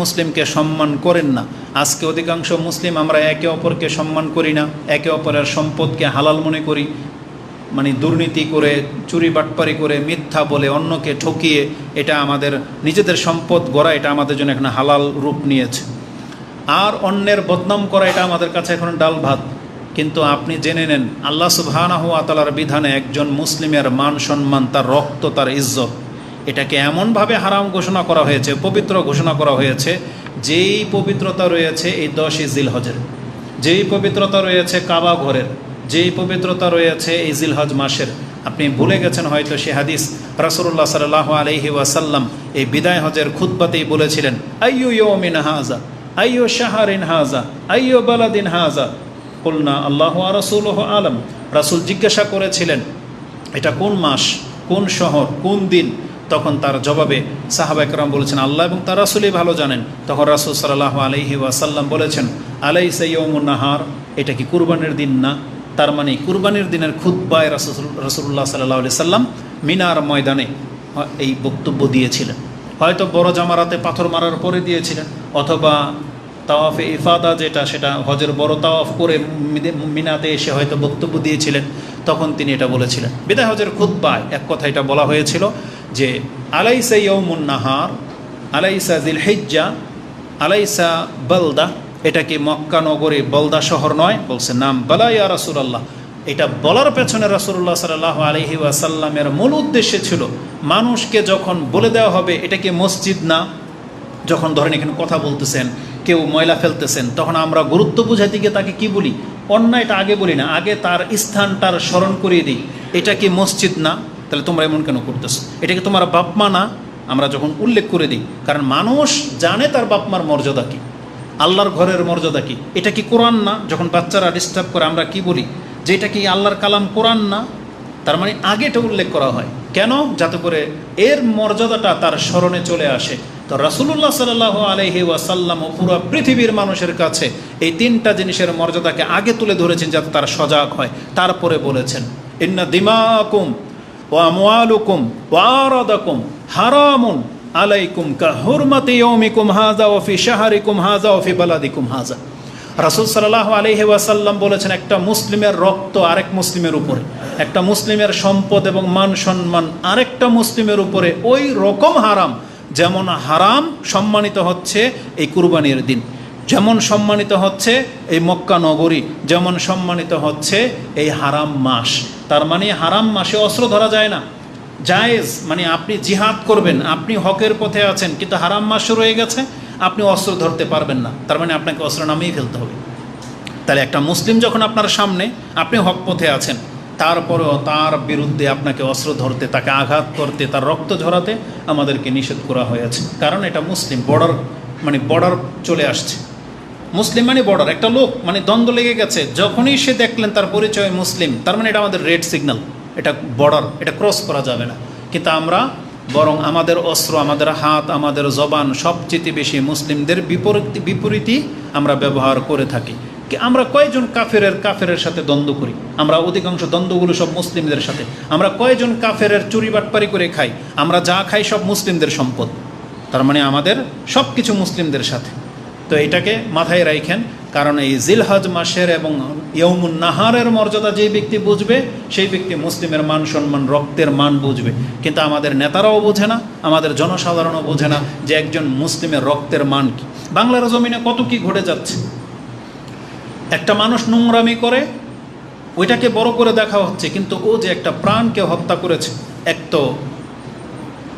[SPEAKER 1] মুসলিমকে সম্মান করেন না। আজকে অধিকাংশ মুসলিম আমরা একে অপরকে সম্মান করি না, একে অপরের সম্পদকে হালাল মনে করি, মানে দুর্নীতি করে, চুরি বাটপারি করে, মিথ্যা বলে, অন্যকে ঠকিয়ে এটা আমাদের নিজেদের সম্পদ গড়া, এটা আমাদের জন্য এখন হালাল রূপ নিয়েছে। আর অন্যের বদনাম করা এটা আমাদের কাছে এখন ডাল ভাত। কিন্তু আপনি জেনে নেন আল্লাহ সুবহানাহু ওয়া তাআলার বিধানে একজন মুসলিমের মান সম্মান, তার রক্ত, তার ইজ্জত, এটাকে এমনভাবে হারাম ঘোষণা করা হয়েছে, পবিত্র ঘোষণা করা হয়েছে, যেই পবিত্রতা রয়েছে এই 10ই জিলহজের, যেই পবিত্রতা রয়েছে কাবা ঘরের, যেই পবিত্রতা রয়েছে এই জিলহজ মাসের। আপনি ভুলে গেছেন হয়তো সে হাদিস, রাসূলুল্লাহ সাল্লাল্লাহু আলাইহি ওয়াসাল্লাম এই বিদায় হজের খুতবাতেই বলেছিলেন, আইয়ু ইয়াউমিন হাযা, আইয়ু শাহরিন হাযা, আইয়ু বালাদিন হাযা, কুলনা আল্লাহু ওয়া রাসূলুহু আলাম। রাসূল জিজ্ঞাসা করেছিলেন এটা কোন মাস, কোন শহর, কোন দিন? তখন তার জবাবে সাহাবা কেরাম বলেছেন আল্লাহ এবং তার রাসূলই ভালো জানেন। তখন রাসূল সাল্লাল্লাহু আলাইহি ওয়াসাল্লাম বলেছেন আলাইসা ইয়াউমুন নাহার, এটা কি কুরবানির দিন না? তার মানে কুরবানির দিনের খুতবায় রাসূলুল্লাহ সাল্লাল্লাহু আলাইহি সাল্লাম মিনার ময়দানে এই বক্তব্য দিয়েছিলেন। হয়তো বড় জামারাতে পাথর মারার পরে দিয়েছিলেন, অথবা তাওয়াফে ইফাদা যেটা, সেটা হজের বড় তাওয়াফ করে মিনাতে এসে হয়তো বক্তব্য দিয়েছিলেন, তখন তিনি এটা বলেছিলেন। বিদায় হজের খুতবায় এক কথা এটা বলা হয়েছিল যে আলাইসা ইয়াউমুন নাহার, আলাইসা জিলহিজ্জা, আলাইসা বালদা, এটা কি মক্কা নগরী বলদা শহর নয়? বলছে নাম, বালা ইয়া রাসূলুল্লাহ। এটা বলার পেছনে রাসূলুল্লাহ সাল্লাল্লাহু আলাইহি ওয়াসাল্লামের মূল উদ্দেশ্য ছিল মানুষকে যখন বলে দেওয়া হবে এটা কি মসজিদ না, যখন ধরেন এখানে কথা বলতেছেন, কেউ ময়লা ফেলতেছেন, তখন আমরা গুরুত্ব বুঝাইতে গিয়ে তাকে কি বলি? অন্যায়টা আগে বলি না, আগে তার স্থানটার স্মরণ করিয়ে দিই, এটা কি মসজিদ না? তাহলে তোমরা এমন কেন করতেছো? এটা কি তোমার বাপ মা না? আমরা যখন উল্লেখ করে দিই, কারণ মানুষ জানে তার বাপ মার মর্যাদা কী, আল্লাহর ঘরের মর্যাদা কী। এটা কি কোরআন না? যখন বাচ্চারা ডিস্টার্ব করে আমরা কি বলি? যে এটা কি আল্লাহর কালাম, কোরআন না? তার মানে আগে এটা উল্লেখ করা হয় কেন? যাতে করে এর মর্যাদাটা তার স্মরণে চলে আসে। তো রাসূলুল্লাহ সাল্লাল্লাহু আলাইহি ওয়াসাল্লাম ও পুরো পৃথিবীর মানুষের কাছে এই 3টা জিনিসের মর্যাদাকে আগে তুলে ধরেছেন যাতে তারা সজাগ হয়। তারপরে বলেছেন ইন্না দিমাকুম ওয়া আমওয়ালুকুম ওয়া আরাদাকুম হারামুন আলাইকুম কা হুরমাতি ইয়াউমিকুম হাযা ওয়া ফি শাহরিকুম হাযা ওয়া ফি বালাদিকুম হাযা। রাসূল সাল্লাল্লাহু আলাইহি ওয়াসাল্লাম বলেছেন, একটা মুসলিমের রক্ত আরেক মুসলিমের উপরে, একটা মুসলিমের সম্পদ এবং মান সম্মান আরেকটা মুসলিমের উপরে ওই রকম হারাম, যেমন হারাম সম্মানিত হচ্ছে এই কুরবানির দিন, যেমন সম্মানিত হচ্ছে এই মক্কা নগরী, যেমন সম্মানিত হচ্ছে এই হারাম মাস। তার মানে হারাম মাসে অস্ত্র ধরা যায় না, জায়েজ, মানে আপনি জিহাদ করবেন, আপনি হকের পথে আছেন, কিন্তু হারাম মাস রয়ে গেছে, আপনি অস্ত্র ধরতে পারবেন না, তার মানে আপনাকে অস্ত্র নামেই ফেলতে হবে। তাহলে একটা মুসলিম যখন আপনার সামনে, আপনি হক পথে আছেন, তারপরেও তার বিরুদ্ধে আপনাকে অস্ত্র ধরতে, তাকে আঘাত করতে, তার রক্ত ঝরাতে আমাদেরকে নিষেধ করা হয়েছে। কারণ এটা মুসলিম, বর্ডার, মানে বর্ডার চলে আসছে। মুসলিম মানে বর্ডার, একটা লোক মানে দ্বন্দ্ব লেগে গেছে, যখনই সে দেখলেন তার পরিচয় মুসলিম, তার মানে এটা আমাদের রেড সিগন্যাল, এটা বর্ডার, এটা ক্রস করা যাবে না। কিন্তু আমরা বরং আমাদের অস্ত্র, আমাদের হাত, আমাদের জবান সবচেয়ে বেশি মুসলিমদের বিপরীতই আমরা ব্যবহার করে থাকি। আমরা কয়জন কাফেরের সাথে দ্বন্দ্ব করি? আমরা অধিকাংশ দ্বন্দ্বগুলো সব মুসলিমদের সাথে। আমরা কয়জন কাফেরের চুরি বাটপারি করে খাই? আমরা যা খাই সব মুসলিমদের সম্পদ, তার মানে আমাদের সব কিছু মুসলিমদের সাথে। তো এটাকে মাথায় রাখেন, কারণ এই জিলহজ মাসের এবং ইয়ৌমুন নাহারের মর্যাদা যেই ব্যক্তি বুঝবে, সেই ব্যক্তি মুসলিমের মান সম্মান, রক্তের মান বুঝবে। কিন্তু আমাদের নেতারাও বোঝে না, আমাদের জনসাধারণও বোঝে না যে একজন মুসলিমের রক্তের মান কি। বাংলার জমিনে কত কি ঘটে যাচ্ছে, একটা মানুষ নোংরামি করে ওইটাকে বড় করে দেখা হচ্ছে, কিন্তু ও যে একটা প্রাণকে হত্যা করেছে, এক তো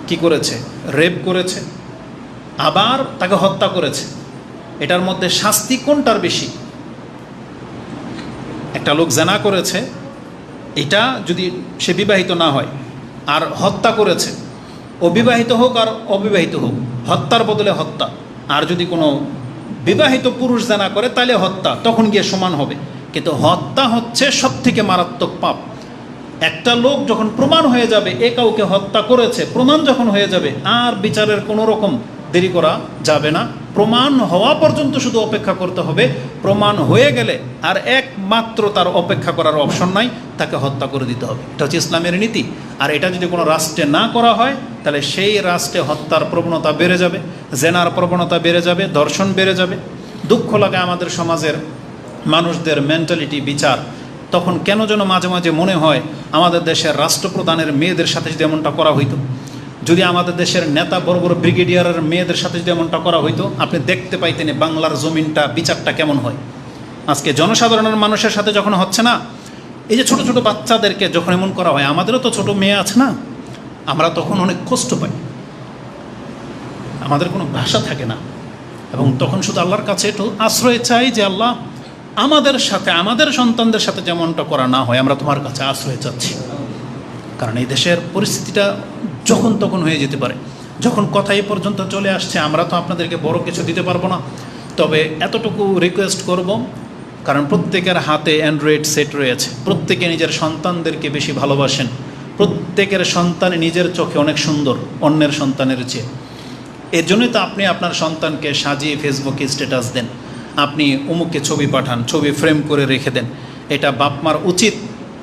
[SPEAKER 1] কি করেছে, রেপ করেছে, আবার তাকে হত্যা করেছে, এটার মধ্যে শাস্তি কোনটার বেশি? একটা লোক জেনা করেছে, এটা যদি সে বিবাহিত না হয়, আর হত্যা করেছে, ও বিবাহিত হোক আর অবিবাহিত হোক, হত্যার বদলে হত্যা। আর যদি কোনো বিবাহিত পুরুষ জেনা করে তাহলে হত্যা, তখন গিয়ে সমান হবে। কিন্তু হত্যা হচ্ছে সব থেকে মারাত্মক পাপ। একটা লোক যখন প্রমাণ হয়ে যাবে এ কাউকে হত্যা করেছে, প্রমাণ যখন হয়ে যাবে, আর বিচারের কোনো রকম দেরি করা যাবে না, প্রমাণ হওয়া পর্যন্ত শুধু অপেক্ষা করতে হবে। প্রমাণ হয়ে গেলে আর একমাত্র তার অপেক্ষা করার অপশন নাই, তাকে হত্যা করে দিতে হবে। এটা হচ্ছে ইসলামের নীতি। আর এটা যদি কোনো রাষ্ট্রে না করা হয়, তাহলে সেই রাষ্ট্রে হত্যার প্রবণতা বেড়ে যাবে, জেনার প্রবণতা বেড়ে যাবে, ধর্ষণ বেড়ে যাবে। দুঃখ লাগে আমাদের সমাজের মানুষদের মেন্টালিটি, বিচার। তখন কেন যেন মাঝে মাঝে মনে হয় আমাদের দেশের রাষ্ট্রপ্রধানের মেয়েদের সাথে যদি এমনটা করা হইতো, যদি আমাদের দেশের নেতা বড় বড় ব্রিগেডিয়ারের মেয়েদের সাথে যদি এমনটা করা হইতো, আপনি দেখতে পাইতেন বাংলার জমিনটা, বিচারটা কেমন হয়। আজকে জনসাধারণের মানুষের সাথে যখন হচ্ছে না, এই যে ছোট ছোট বাচ্চাদেরকে যখন এমন করা হয়, আমাদেরও তো ছোট মেয়ে আছে না, আমরা তখন অনেক কষ্ট পাই, আমাদের কোনো ভাষা থাকে না, এবং তখন শুধু আল্লাহর কাছে একটু আশ্রয় চাই যে আল্লাহ আমাদের সাথে, আমাদের সন্তানদের সাথে যেমনটা করা না হয়, আমরা তোমার কাছে আশ্রয় চাচ্ছি। কারণ এই দেশের পরিস্থিতিটা যখন তখন হয়ে যেতে পারে। যখন কথা এই পর্যন্ত চলে আসছে, আমরা তো আপনাদেরকে বড় কিছু দিতে পারবো না, তবে এতটুকু রিকোয়েস্ট করব, কারণ প্রত্যেকের হাতে অ্যান্ড্রয়েড সেট রয়েছে, প্রত্যেকে নিজের সন্তানদেরকে বেশি ভালোবাসেন, প্রত্যেকের সন্তান নিজের চোখে অনেক সুন্দর অন্যের সন্তানের চেয়ে। এর জন্যই তো আপনি আপনার সন্তানকে সাজিয়ে ফেসবুকে স্ট্যাটাস দেন, আপনি অমুককে ছবি পাঠান, ছবি ফ্রেম করে রেখে দেন। এটা বাপমার উচিত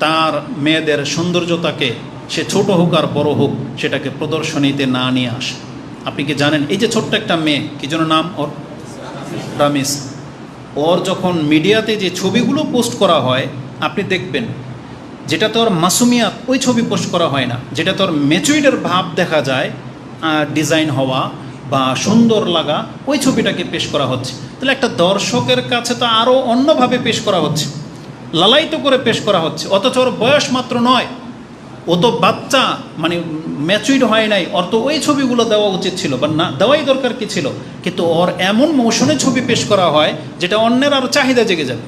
[SPEAKER 1] তার মেয়েদের সৌন্দর্যতাকে, সে ছোট হোক আর বড় হোক, সেটাকে প্রদর্শনীতে না নিয়ে আসে। আপনি কি জানেন, এই যে ছোট্ট একটা মেয়ে, কি যেন নাম ওর, রামিস, ওর যখন মিডিয়াতে যে ছবিগুলো পোস্ট করা হয়, আপনি দেখবেন যেটা তোর মাসুমিয়াত, ওই ছবি পোস্ট করা হয় না, যেটা তোর ম্যাচুরিটির ভাব দেখা যায়, ডিজাইন হওয়া বা সুন্দর লাগা, ওই ছবিটাকে পেশ করা হচ্ছে। তাহলে একটা দর্শকের কাছে তো আরও অন্যভাবে পেশ করা হচ্ছে, লালায়িত করে পেশ করা হচ্ছে, অথচ ওর বয়স মাত্র 9, ও তো বাচ্চা, মানে ম্যাচুইড হয় নাই, ওর তো ওই ছবিগুলো দেওয়া উচিত ছিল, বা না দেওয়াই দরকার কি ছিল। কিন্তু ওর এমন মৌসুমে ছবি পেশ করা হয় যেটা অন্যের আরও চাহিদা জেগে যাবে।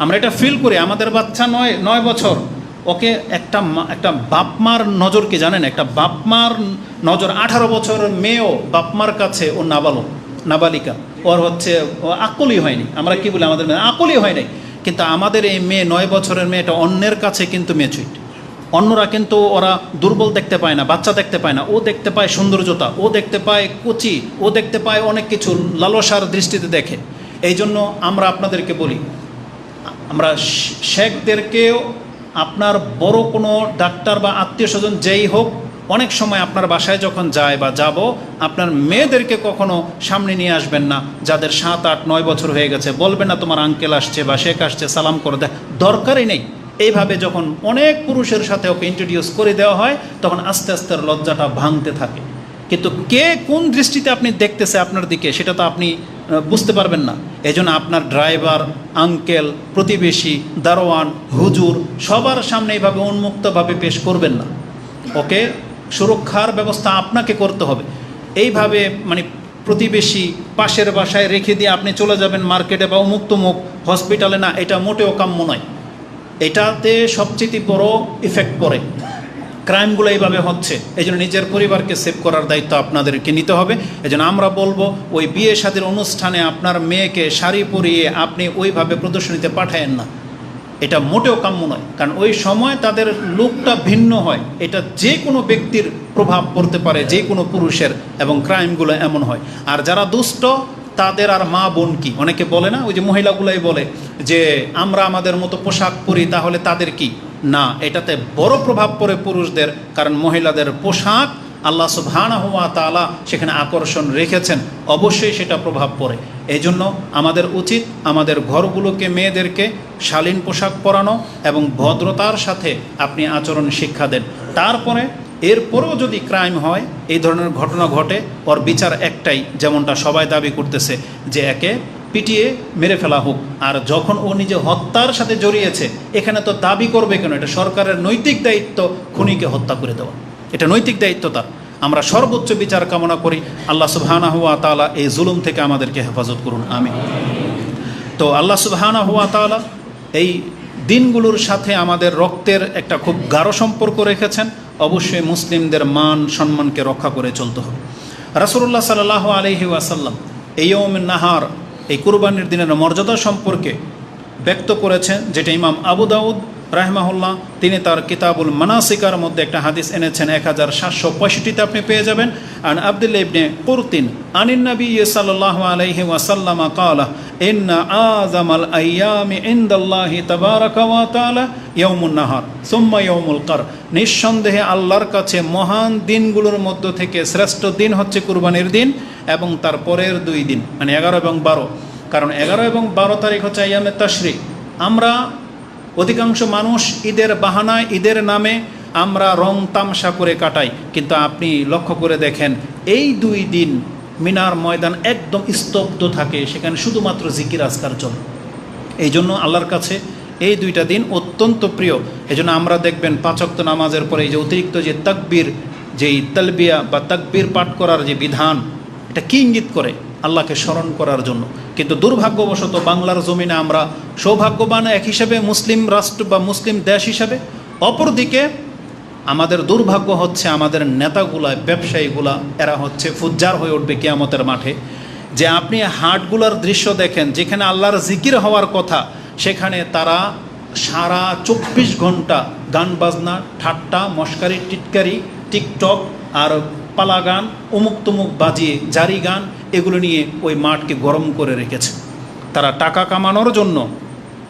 [SPEAKER 1] আমরা এটা ফিল করি, আমাদের বাচ্চা 9 বছর, ওকে একটা বাপমার নজর কি জানেন, একটা বাপমার নজর, 18 বছরের মেয়েও বাপমার কাছে ও নাবালিকা, ওর হচ্ছে ও আকলই হয়নি। আমরা কি বলি, আমাদের মেয়ে আকলই হয় নাই, কিন্তু আমাদের এই মেয়ে 9 বছরের মেয়েটা অন্যের কাছে কিন্তু ম্যাচুইড। অন্যরা কিন্তু ওরা দুর্বল দেখতে পায় না, বাচ্চা দেখতে পায় না, ও দেখতে পায় সৌন্দর্যতা, ও দেখতে পায় কুচি, ও দেখতে পায় অনেক কিছু, লালসার দৃষ্টিতে দেখে। এই জন্য আমরা আপনাদেরকে বলি, আমরা শেখদেরকেও, আপনার বড় কোনো ডাক্তার বা আত্মীয় স্বজন যেই হোক, অনেক সময় আপনার বাসায় যখন যায় বা যাব, আপনার মেয়েদেরকে কখনো সামনে নিয়ে আসবেন না, যাদের 7, 8, 9 বছর হয়ে গেছে। বলবেন না তোমার আঙ্কেল আসছে বা শেখ আসছে, সালাম করে দেয়, দরকারই নেই। এইভাবে যখন অনেক পুরুষের সাথে ওকে ইন্ট্রোডিউস করে দেওয়া হয়, তখন আস্তে আস্তে লজ্জাটা ভাঙতে থাকে। কিন্তু কে কোন দৃষ্টিতে আপনি দেখতেছে আপনার দিকে, সেটা তো আপনি বুঝতে পারবেন না। এজন্য আপনার ড্রাইভার, আঙ্কেল, প্রতিবেশী, দারোয়ান, হুজুর সবার সামনে এইভাবে উন্মুক্তভাবে পেশ করবেন না। ওকে সুরক্ষার ব্যবস্থা আপনাকে করতে হবে। এইভাবে মানে প্রতিবেশী পাশের বাসায় রেখে দিয়ে আপনি চলে যাবেন মার্কেটে বা অমুক তমুক হসপিটালে, না, এটা মোটেও কাম্য নয়। এটাতে সবচেয়ে বড় ইফেক্ট পড়ে। ক্রাইমগুলো এইভাবে হচ্ছে। এই জন্য নিজের পরিবারকে সেভ করার দায়িত্ব আপনাদেরকে নিতে হবে। এই জন্য আমরা বলবো, ওই বিয়ে শাদীর অনুষ্ঠানে আপনার মেয়েকে শাড়ি পরিয়ে আপনি ওইভাবে প্রদর্শনীতে পাঠায়েন না। এটা মোটেও কাম্য নয়, কারণ ওই সময় তাদের লুকটা ভিন্ন হয়। এটা যে কোনো ব্যক্তির প্রভাব পড়তে পারে, যে কোনো পুরুষের, এবং ক্রাইমগুলো এমন হয়। আর যারা দুষ্ট, তাদের আর মা বোন কি? অনেকে বলে না, ওই যে মহিলাগুলাই বলে যে আমরা আমাদের মতো পোশাক পরি, তাহলে তাদের কি? না, এটাতে বড় প্রভাব পড়ে পুরুষদের, কারণ মহিলাদের পোশাক আল্লাহ সুবহানাহু ওয়া তাআলা সেখানে আকর্ষণ রেখেছেন, অবশ্যই সেটা প্রভাব পড়ে। এই জন্য আমাদের উচিত আমাদের ঘরগুলোকে, মেয়েদেরকে শালীন পোশাক পরানো এবং ভদ্রতার সাথে আপনি আচরণ শিক্ষা দেন। তারপরে এরপরেও যদি ক্রাইম হয়, এই ধরনের ঘটনা ঘটে, ওর বিচার একটাই, যেমনটা সবাই দাবি করতেছে, যে একে পিটিয়ে মেরে ফেলা হোক। আর যখন ও নিজে হত্যার সাথে জড়িয়েছে, এখানে তো দাবি করবে কেন? এটা সরকারের নৈতিক দায়িত্ব খুনিকে হত্যা করে দেওয়া, এটা নৈতিক দায়িত্ব তার। আমরা সর্বোচ্চ বিচার কামনা করি। আল্লাহ সুবহানাহু ওয়া তাআলা এই জুলুম থেকে আমাদেরকে হেফাজত করুন, আমিন। তো আল্লাহ সুবহানাহু ওয়া তাআলা এই দিনগুলোর সাথে আমাদের রক্তের একটা খুব গাঢ় সম্পর্ক রেখেছেন। অবশ্যই মুসলিমদের মান সম্মানকে রক্ষা করে চলতে হবে। রাসূলুল্লাহ সাল্লাল্লাহু আলাইহি ওয়াসাল্লাম এই ইয়াউমুন নাহার, এই কুরবানির দিনের মর্যাদা সম্পর্কে ব্যক্ত করেছেন, যেটা ইমাম আবু দাউদ রাহিমাহুল্লাহ তিনি তার কিতাবুল মানাসিকার মধ্যে একটা হাদিস এনেছেন, 1765-তে আপনি পেয়ে যাবেন। আন আব্দুল্লাহ ইবনে কুরতিন আনিন নবী সাল্লাল্লাহু আলাইহি ওয়াসাল্লাম ক্বালা ইন্না আযামাল আইয়ামি ইনদাল্লাহি তাবারাকা ওয়া তাআলা ইয়াউমুন নাহার সুম্মা ইয়াউমুল কর। নিঃসন্দেহে আল্লাহর কাছে মহান দিনগুলোর মধ্য থেকে শ্রেষ্ঠ দিন হচ্ছে কুরবানির দিন এবং তার পরের 2 দিন, মানে 11 এবং 12। কারণ 11 এবং 12 তারিখ হচ্ছে আইয়ামে তাশরিক। আমরা অধিকাংশ মানুষ ঈদের বাহানায়, ঈদের নামে আমরা রং তামসা করে কাটাই, কিন্তু আপনি লক্ষ্য করে দেখেন এই 2 দিন মিনার ময়দান একদম স্তব্ধ থাকে, সেখানে শুধুমাত্র জিকির আজকার চলে। এই জন্য আল্লাহর কাছে এই 2টা দিন অত্যন্ত প্রিয়। এই জন্য আমরা দেখবেন 5 ওয়াক্ত নামাজের পরে এই যে অতিরিক্ত যে তাকবীর, যেই তালবিয়া বা তাকবীর পাঠ করার যে বিধান, এটা কি ইঙ্গিত করে? আল্লাহকে স্মরণ করার জন্য। কিন্তু দুর্ভাগ্যবশত বাংলার জমিনে আমরা সৌভাগ্যবান এক হিসেবে, মুসলিম রাষ্ট্র বা মুসলিম দেশ হিসেবে, অপরদিকে আমাদের দুর্ভাগ্য হচ্ছে আমাদের নেতাগুলা, ব্যবসায়ীগুলা, এরা হচ্ছে ফুজ্জার হয়ে উঠবে কিয়ামতের মাঠে। যে আপনি হাটগুলার দৃশ্য দেখেন, যেখানে আল্লাহর জিকির হওয়ার কথা, সেখানে তারা সারা 24 ঘন্টা গান বাজনা, ঠাট্টা, মশকারি, টিটকারি, টিকটক আর পালা গান, অমুক তমুক বাজিয়ে, জারি গান, এগুলো নিয়ে ওই মাঠকে গরম করে রেখেছে। তারা টাকা কামানোর জন্য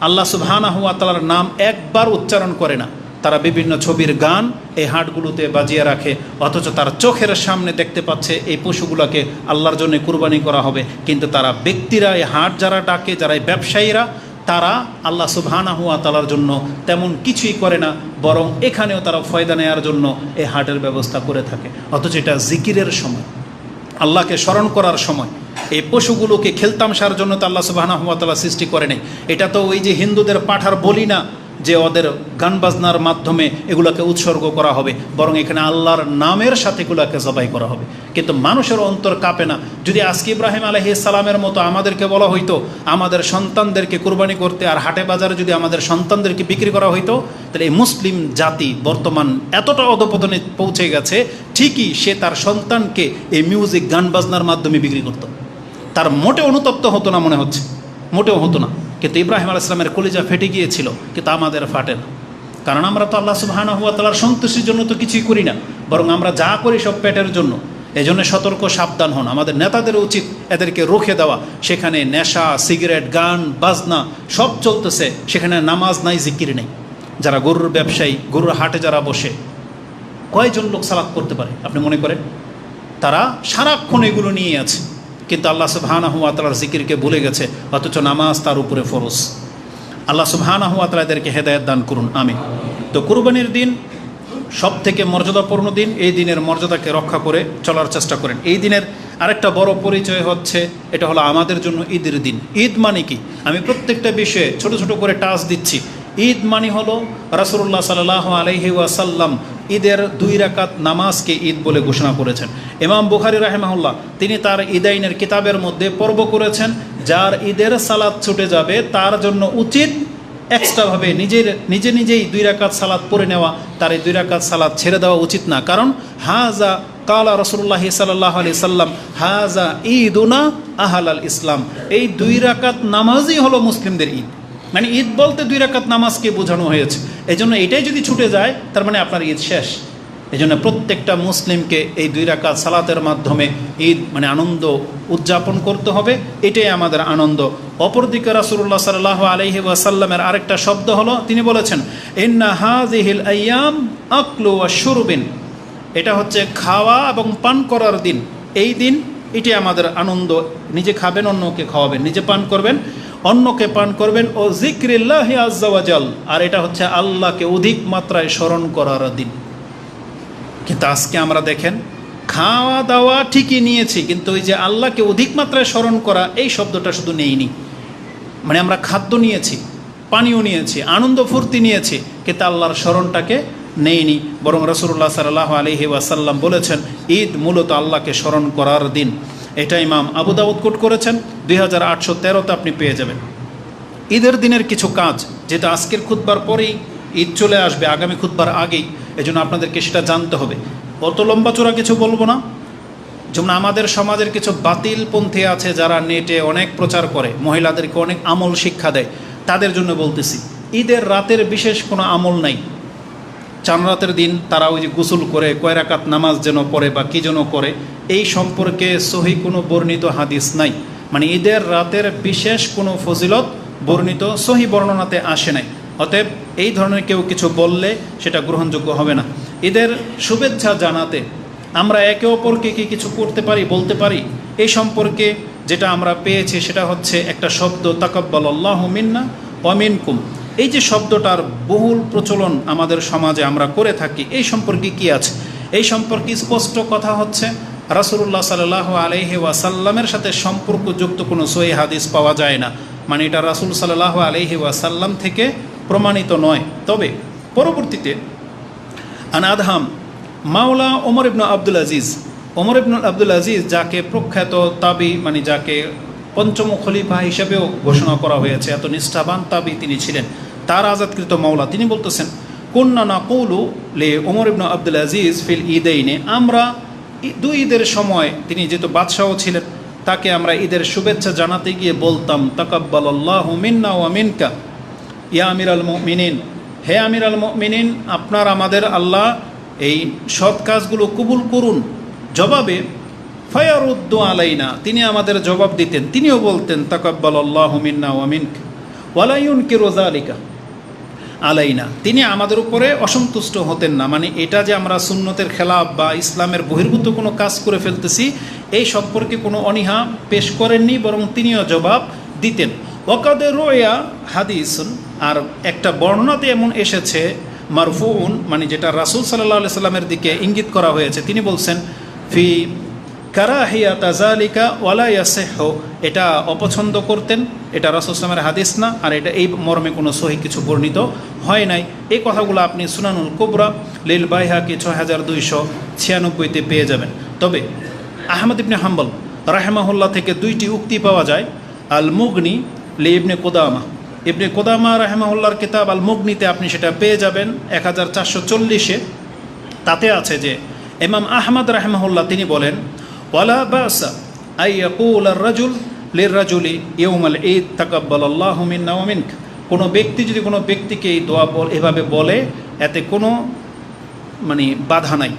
[SPEAKER 1] আল্লাহ সুবহানাহু ওয়া তাআলার নাম একবার উচ্চারণ করে না। তারা বিভিন্ন ছবির গান এই হাটগুলোতে বাজিয়ে রাখে, অথচ তার চোখের সামনে দেখতে পাচ্ছে এই পশুগুলোকে আল্লাহর জন্য কুরবানি করা হবে। কিন্তু তারা ব্যক্তিরা, এই হাট যারা ডাকে, যারা এই ব্যবসায়ীরা, তারা আল্লাহ সুবহানাহু ওয়া তাআলার জন্য তেমন কিছুই করে না, বরং এখানেও তারা ফয়দা নেওয়ার জন্য এই হাটের ব্যবস্থা করে থাকে। অথচ এটা জিকিরের সময়, আল্লাহকে স্মরণ করার সময়। এই পশুগুলোকে খেলতামশার জন্য তো আল্লাহ সুবহানাহু ওয়া তাআলা সৃষ্টি করে নেই। এটা তো ওই যে হিন্দুদের পাঠার বলি না, যে ওদের গান বাজনার মাধ্যমে এগুলোকে উৎসর্গ করা হবে, বরং এখানে আল্লাহর নামের সাথে এগুলোকে জবাই করা হবে। কিন্তু মানুষের অন্তর কাঁপে না। যদি আজকে ইব্রাহিম আলাইহিস সালামের মতো আমাদেরকে বলা হইতো আমাদের সন্তানদেরকে কুরবানি করতে, আর হাটে বাজারে যদি আমাদের সন্তানদেরকে বিক্রি করা হইতো, তাহলে এই মুসলিম জাতি বর্তমান এতটা অধপতনে পৌঁছে গেছে, ঠিকই সে তার সন্তানকে এই মিউজিক, গান বাজনার মাধ্যমে বিক্রি করত। তার মোটে অনুতপ্ত হতো না, মনে হচ্ছে মোটেও হতো না। কিন্তু ইব্রাহিম আলাইহিস সালামের কলিজা ফেটে গিয়েছিল, কিন্তু আমাদের ফাটে না। কারণ আমরা তো আল্লাহ সুবহানাহু ওয়া তাআলার সন্তুষ্টির জন্য তো কিছুই করি না, বরং আমরা যা করি সব পেটের জন্য। এই জন্য সতর্ক, সাবধান হন। আমাদের নেতাদের উচিত এদেরকে রুখে দেওয়া। সেখানে নেশা, সিগারেট, গান বাজনা সব চলতেছে, সেখানে নামাজ নাই, জিকির নেই। যারা গরুর ব্যবসায়ী, গরুর হাটে যারা বসে, কয়জন লোক সালাত করতে পারে আপনি মনে করেন? তারা সারাক্ষণ এগুলো নিয়ে আছে, কিন্তু আল্লাহ সুবহানাহু ওয়া তাআলার জিকিরকে ভুলে গেছে, অথচ নামাজ তার উপরে ফরজ। আল্লাহ সুবহানাহু ওয়া তাআলা এদেরকে হেদায়েত দান করুন, আমিন। তো কুরবানির দিন সব থেকে মর্যাদাপূর্ণ দিন, এই দিনের মর্যাদাকে রক্ষা করে চলার চেষ্টা করেন। এই দিনের আরেকটা বড় পরিচয় হচ্ছে, এটা হলো আমাদের জন্য ঈদের দিন। ঈদ মানে কি? আমি প্রত্যেকটা বিষয়ে ছোট ছোট করে টাচ দিচ্ছি। ঈদ মানে হলো রাসূলুল্লাহ সাল্লাল্লাহু আলাইহি ওয়াসাল্লাম ঈদের 2 রাকাত নামাজকে ঈদ বলে ঘোষণা করেছেন। ইমাম বুখারী রাহিমাহুল্লাহ তিনি তার ঈদাইনের কিতাবের মধ্যে পর্ব করেছেন, যার ঈদের সালাত ছুটে যাবে তার জন্য উচিত এক্সট্রাভাবে নিজেই 2 রাকাত সালাত পড়ে নেওয়া, তার এই 2 রাকাত সালাত ছেড়ে দেওয়া উচিত না। কারণ হাজা কালা রাসূলুল্লাহ সাল্লাল্লাহু আলাইহি সাল্লাম হাজা ঈদুনা আহলাল ইসলাম, এই 2 রাকাত নামাজই হলো মুসলিমদের ঈদ। মানে ঈদ বলতে 2 রাকাত নামাজকে বোঝানো হয়েছে। এই জন্য এটাই যদি ছুটে যায় তার মানে আপনার ঈদ শেষ। এই জন্য প্রত্যেকটা মুসলিমকে এই 2 রাকাত সালাতের মাধ্যমে ঈদ মানে আনন্দ উদযাপন করতে হবে, এটাই আমাদের আনন্দ। অপরদিকে রাসূলুল্লাহ সাল্লাল্লাহু আলাইহি ওয়াসাল্লামের আরেকটা শব্দ হলো, তিনি বলেছেন ইন্না হাযিহিল আইয়াম আকলু ওয়া শুরবিন, এটা হচ্ছে খাওয়া এবং পান করার দিন। এই দিন এটি আমাদের আনন্দ, নিজে খাবেন অন্যকে খাওয়াবেন, নিজে পান করবেন অন্যকে পান করবেন, ও যিকরিল্লাহি আযজা ওয়া জাল, আর এটা হচ্ছে আল্লাহকে অধিক মাত্রায় স্মরণ করার দিন। কিন্তু আজকে আমরা দেখেন খাওয়া দাওয়া ঠিকই নিয়েছি, কিন্তু ওই যে আল্লাহকে অধিক মাত্রায় স্মরণ করা এই শব্দটা শুধু নেইনি। মানে আমরা খাদ্য নিয়েছি, পানীয় নিয়েছি, আনন্দ ফুর্তি নিয়েছি, কিন্তু আল্লাহর স্মরণটাকে নেইনি। বরং রাসূলুল্লাহ সাল্লাল্লাহু আলাইহি ওয়াসাল্লাম বলেছেন ঈদ মূলত আল্লাহকে স্মরণ করার দিন। এটা ইমাম আবু দাউদ কোট করেছেন, 2813তে আপনি পেয়ে যাবেন। ঈদের দিনের কিছু কাজ, যেটা আজকের খুতবার পরেই ঈদ চলে আসবে, আগামী খুতবার আগেই, এজন্য আপনাদেরকে সেটা জানতে হবে। অত লম্বা চূড়া কিছু বলবো না। যেমন আমাদের সমাজের কিছু বাতিলপন্থী আছে যারা নেটে অনেক প্রচার করে, মহিলাদেরকে অনেক আমল শিক্ষা দেয়, তাদের জন্য বলতেছি ঈদের রাতের বিশেষ কোনো আমল নাই। 4 রাতের দিন তারা ওই যে গোসল করে কয় রাকাত নামাজ যেন পড়ে বা কী যেন করে, এই সম্পর্কে সহিহ কোনো বর্ণিত হাদিস নাই। মানে ঈদের রাতের বিশেষ কোনো ফজিলত বর্ণিত সহিহ বর্ণনাতে আসে নাই। অতএব এই ধরনের কেউ কিছু বললে সেটা গ্রহণযোগ্য হবে না। ঈদের শুভেচ্ছা জানাতে আমরা একে অপরকে কি কিছু করতে পারি, বলতে পারি, এই সম্পর্কে যেটা আমরা পেয়েছি সেটা হচ্ছে একটা শব্দ, তাকাব্বালাল্লাহু মিন্না ওয়া মিনকুম। এই যে শব্দটার বহুল প্রচলন আমাদের সমাজে আমরা করে থাকি, এই সম্পর্কে কি আছে? এই সম্পর্কে স্পষ্ট কথা হচ্ছে রাসূলুল্লাহ সাল্লাল্লাহু আলাইহি ওয়াসাল্লামের সাথে সম্পর্কযুক্ত কোনো সহিহ হাদিস পাওয়া যায় না। মানে এটা রাসূল সাল্লাল্লাহু আলাইহি ওয়াসাল্লাম থেকে প্রমাণিত নয়। তবে পরবর্তীতে আনাদহাম মাওলা ওমর ইবনে আব্দুল আজিজ, ওমর ইবনে আব্দুল আজিজ যাকে প্রখ্যাত তাবি, মানে যাকে পঞ্চম খলিফা হিসেবেও ঘোষণা করা হয়েছে, এত নিষ্ঠাবান তাবি তিনি ছিলেন, তার আজাদকৃত মাওলা, তিনি বলতেছেন কুন্না নাকুলু লে ওমর ইবনে আব্দুল আজিজ ফিল ঈদাইনে, আমরা 2 ঈদের সময়, তিনি যেহেতু বাদশাহ ছিলেন, তাকে আমরা ঈদের শুভেচ্ছা জানাতে গিয়ে বলতাম তাকাব্বালাল্লাহু মিন্না ওয়া মিনকা ইয়া আমিরাল মুমিনিন, হে আমিরাল মুমিনিন, আপনার আমাদের আল্লাহ এই সৎ কাজগুলো কবুল করুন। জবাবে ফায়ারুদ্দু আলাইনা, তিনি আমাদের জবাব দিতেন, তিনিও বলতেন তাকাব্বালাল্লাহু মিন্না ওয়া মিনকা ওয়ালা ইউনকিরু যালিকা আলাইনা, তিনি আমাদের উপরে অসন্তুষ্ট হতেন না। মানে এটা যে আমরা সুন্নতের খেলাফ বা ইসলামের বহির্ভূত কোনো কাজ করে ফেলতেছি, এই সম্পর্কে কোনো অনীহা পেশ করেননি, বরং তিনিও জবাব দিতেন। ওয়াকাদে রোয়া হাদিসুন, আর একটা বর্ণনাতে এমন এসেছে মারফুউন, মানে যেটা রাসূল সাল্লাল্লাহু আলাইহি সাল্লামের দিকে ইঙ্গিত করা হয়েছে, তিনি বলছেন ফি কারাহিয়াতা যালিকা ওয়ালা ইয়াসিহু, এটা অপছন্দ করতেন, এটা রাসূল সাল্লাল্লাহু হাদিস না, আর এটা এই মর্মে কোনো সহিহ কিছু বর্ণিত হয় নাই। এই কথাগুলো আপনি সুনানুল কুবরা লিল বাইহাকি 6296-তে পেয়ে যাবেন। তবে আহমদ ইবনে হাম্বল রাহিমাহুল্লাহ থেকে 2টি উক্তি পাওয়া যায়। আল মুগনি লি ইবনে কুদামা, ইবনে কুদামা রাহিমাহুল্লাহর কিতাব আল মুগনিতে আপনি সেটা পেয়ে যাবেন 1440-এ। তাতে আছে যে ইমাম আহমদ রাহিমাহুল্লাহ তিনি বলেন ওয়ালা বাসা আই ইয়াকুল আর রাজুল লির রাজুলি ইয়াউমাল ঈদ তাকাব্বালাল্লাহু মিন্না ওয়া মিনকা, কোনো ব্যক্তি যদি কোনো ব্যক্তিকে এই দোয়া এভাবে বলে, এতে কোনো মানে বাধা নাই,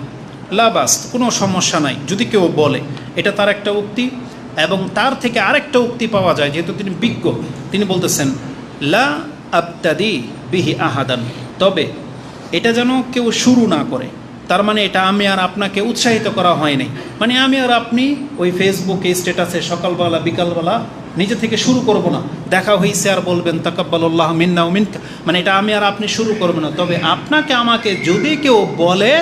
[SPEAKER 1] লাবাস, কোনো সমস্যা নাই যদি কেউ বলে, এটা তার একটা উক্তি। এবং তার থেকে আরেকটা উক্তি পাওয়া যায়, যেহেতু তিনি বিজ্ঞ, তিনি বলতেছেন লা আবতাদি বিহি আহাদান, তবে এটা যেন কেউ শুরু না করে, তার মানে এটা আমি আর আপনাকে উৎসাহিত করা হয়নি, মানে আমি আর আপনি ওই ফেসবুকে স্ট্যাটাসে সকালবেলা বিকালবেলা নিজে থেকে শুরু করব না, দেখা হয়েছে আর বলবেন তাকাব্বালাল্লাহু মিন্না ওয়া মিনকা, মানে এটা আমি আর আপনি শুরু করব না। তবে আপনাকে আমাকে যদি কেউ বলে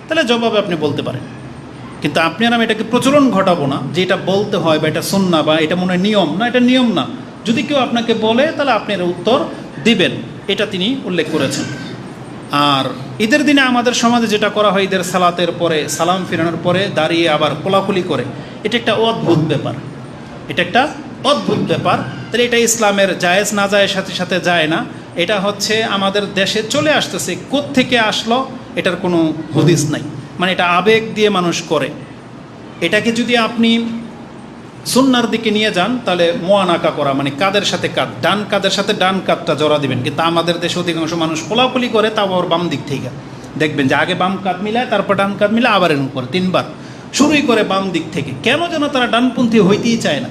[SPEAKER 1] তাহলে জবাবে আপনি বলতে পারেন, কিন্তু আপনি আর আমি এটাকে প্রচলন ঘটাবো না যে এটা বলতে হয় বা এটা সুন্নাহ বা এটা মনে হয় নিয়ম না, এটা নিয়ম না। যদি কেউ আপনাকে বলে তাহলে আপনি এর উত্তর দিবেন, এটা তিনি উল্লেখ করেছেন। আর ঈদের দিনে আমাদের সমাজে যেটা করা হয়, ঈদের সালাতের পরে সালাম ফিরানোর পরে দাঁড়িয়ে আবার কোলাকুলি করে, এটা একটা অদ্ভুত ব্যাপার, এটা একটা অদ্ভুত ব্যাপার। তাহলে এটা ইসলামের জায়েজ না জায়েজ সাথে সাথে যায় না, এটা হচ্ছে আমাদের দেশে চলে আসতেছে, কোত্থেকে আসলো এটার কোনো হদিস নাই, মানে এটা আবেগ দিয়ে মানুষ করে। এটাকে যদি আপনি সুন্নার দিকে নিয়ে যান তাহলে মোয়ানাকা করা, মানে কাদের সাথে কাঁধ, ডান কাদের সাথে ডান কাঁধটা জড়া দিবেন। কিন্তু আমাদের দেশে অধিকাংশ মানুষ কোলাকুলি করে, তাও আবার বাম দিক থেকে, দেখবেন যে আগে বাম কাঁধ মিলায়, তারপর ডান কাঁধ মিলায়, আবার এরকম করে 3 বার শুরুই করে বাম দিক থেকে। কেন যেন তারা ডানপন্থী হইতেই চায় না।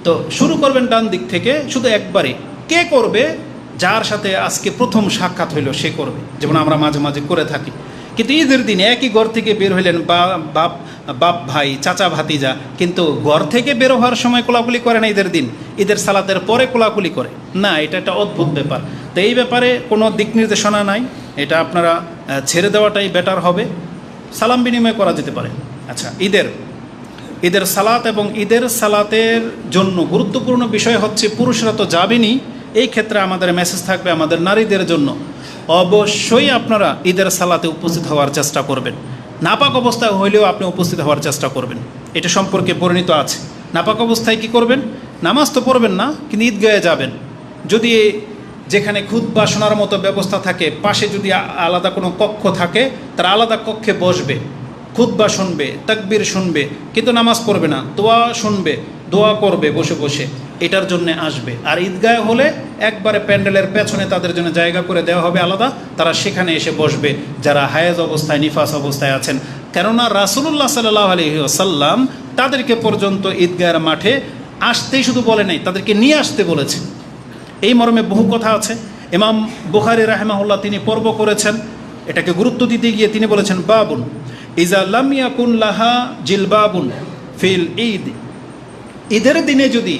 [SPEAKER 1] তো শুরু করবেন ডান দিক থেকে, শুধু একবারে। কে করবে? যার সাথে আজকে প্রথম সাক্ষাৎ হইল সে করবে, যেমন আমরা মাঝে মাঝে করে থাকি। কিন্তু ঈদের দিনে একই ঘর থেকে বের হইলেন, বাপ ভাই চাচা ভাতিজা, কিন্তু ঘর থেকে বের হওয়ার সময় কোলাকুলি করে না ঈদের দিন, ঈদের সালাতের পরে কোলাকুলি করে না। এটা একটা অদ্ভুত ব্যাপার। তো এই ব্যাপারে কোনো দিক নির্দেশনা নাই, এটা আপনারা ছেড়ে দেওয়াটাই বেটার হবে। সালাম বিনিময় করা যেতে পারে। আচ্ছা, ঈদের সালাত এবং ঈদের সালাতের জন্য গুরুত্বপূর্ণ বিষয় হচ্ছে, পুরুষরা তো যাবেনই, এই ক্ষেত্রে আমাদের মেসেজ থাকবে আমাদের নারীদের জন্য, অবশ্যই আপনারা ঈদের সালাতে উপস্থিত হওয়ার চেষ্টা করবেন। নাপাক অবস্থায় হইলেও আপনি উপস্থিত হওয়ার চেষ্টা করবেন, এটা সম্পর্কে পরিণত আছে। নাপাক অবস্থায় কি করবেন? নামাজ তো পড়বেন না, কিন্তু ঈদগাহে যাবেন। যদি যেখানে খুতবা শোনার মতো ব্যবস্থা থাকে, পাশে যদি আলাদা কোনো কক্ষ থাকে, তারা আলাদা কক্ষে বসবে, খুতবা শুনবে, তাকবীর শুনবে, কিন্তু নামাজ পড়বে না, দোয়া শুনবে, দোয়া করবে বসে বসে, এটার জন্য আসবে। আর ঈদগাহে হলে একবারে প্যান্ডেলের পেছনে তাদের জন্য জায়গা করে দেওয়া হবে আলাদা, তারা সেখানে এসে বসবে যারা হায়েজ অবস্থায়, নিফাস অবস্থায় আছেন। কেননা রাসূলুল্লাহ সাল্লাল্লাহু আলাইহি ওয়াসাল্লাম তাদেরকে পর্যন্ত ঈদগাহের মাঠে আসতেই শুধু বলে নাই, তাদেরকে নিয়ে আসতে বলেছে। এই মর্মে বহু কথা আছে। ইমাম বুখারী রাহিমাহুল্লাহ তিনি পর্ব করেছেন, এটাকে গুরুত্ব দিতে গিয়ে তিনি বলেছেন, বাবুন ইজা লাম ইয়াকুন লাহা জিলবাবুন ফিল ঈদ, ঈদের দিনে যদি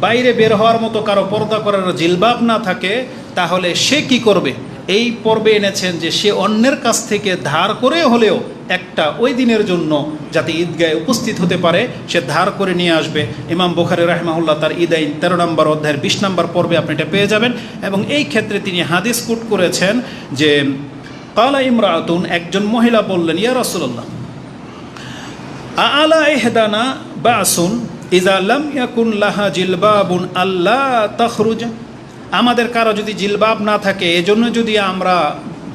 [SPEAKER 1] বাইরে বের হওয়ার মতো কারো পর্দা করার জিলবাব না থাকে, তাহলে সে কি করবে? এই পর্বে এনেছেন যে সে অন্যের কাছ থেকে ধার করে হলেও একটা ওই দিনের জন্য যাতে ঈদগাহে উপস্থিত হতে পারে, সে ধার করে নিয়ে আসবে। ইমাম বুখারী রাহিমাহুল্লাহ তার ঈদাইন 13 নম্বর অধ্যায়ের 20 নম্বর পর্বে আপনি এটা পেয়ে যাবেন। এবং এই ক্ষেত্রে তিনি হাদিস কোট করেছেন যে কালা ইমরাতুন, একজন মহিলা বললেন, ইয়া রাসূলুল্লাহ আলা ইহদানা বাসুন ইজা লাম ইয়াকুন লাহা জিলবাবুন আল্লাহ তাখরুজ, আমাদের কারো যদি জিলবাব না থাকে, এজন্য যদি আমরা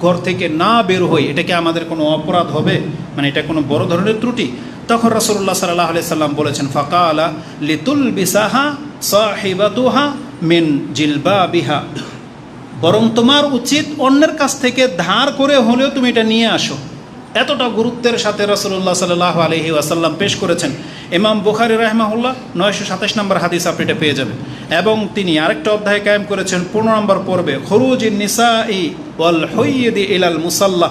[SPEAKER 1] ঘর থেকে না বের হই, এটা কি আমাদের কোনো অপরাধ হবে? মানে এটা কোনো বড় ধরনের ত্রুটি? তখন রাসূলুল্লাহ সাল্লাল্লাহু আলাইহি সাল্লাম বলেছেন, ফাকালা লিতুলবিসাহা সাহিবাতুহা মিন জিলবাবিহা, বরং তোমার উচিত অন্যের কাছ থেকে ধার করে হলেও তুমি এটা নিয়ে আসো। এতটা গুরুত্বের সাথে রাসূলুল্লাহ সাল্লাল্লাহু আলাইহি ওয়াসাল্লাম পেশ করেছেন। ইমাম বুখারী রাহিমাহুল্লাহ 927 নম্বর হাদিস আপনি এটা পেয়ে যাবেন। এবং তিনি আরেকটা অধ্যায় কায়েম করেছেন 15 নম্বর পর্বে, খুরুজিন নিসাই ওয়াল হুইয়্যিদি ইলাল মুসাল্লাহ।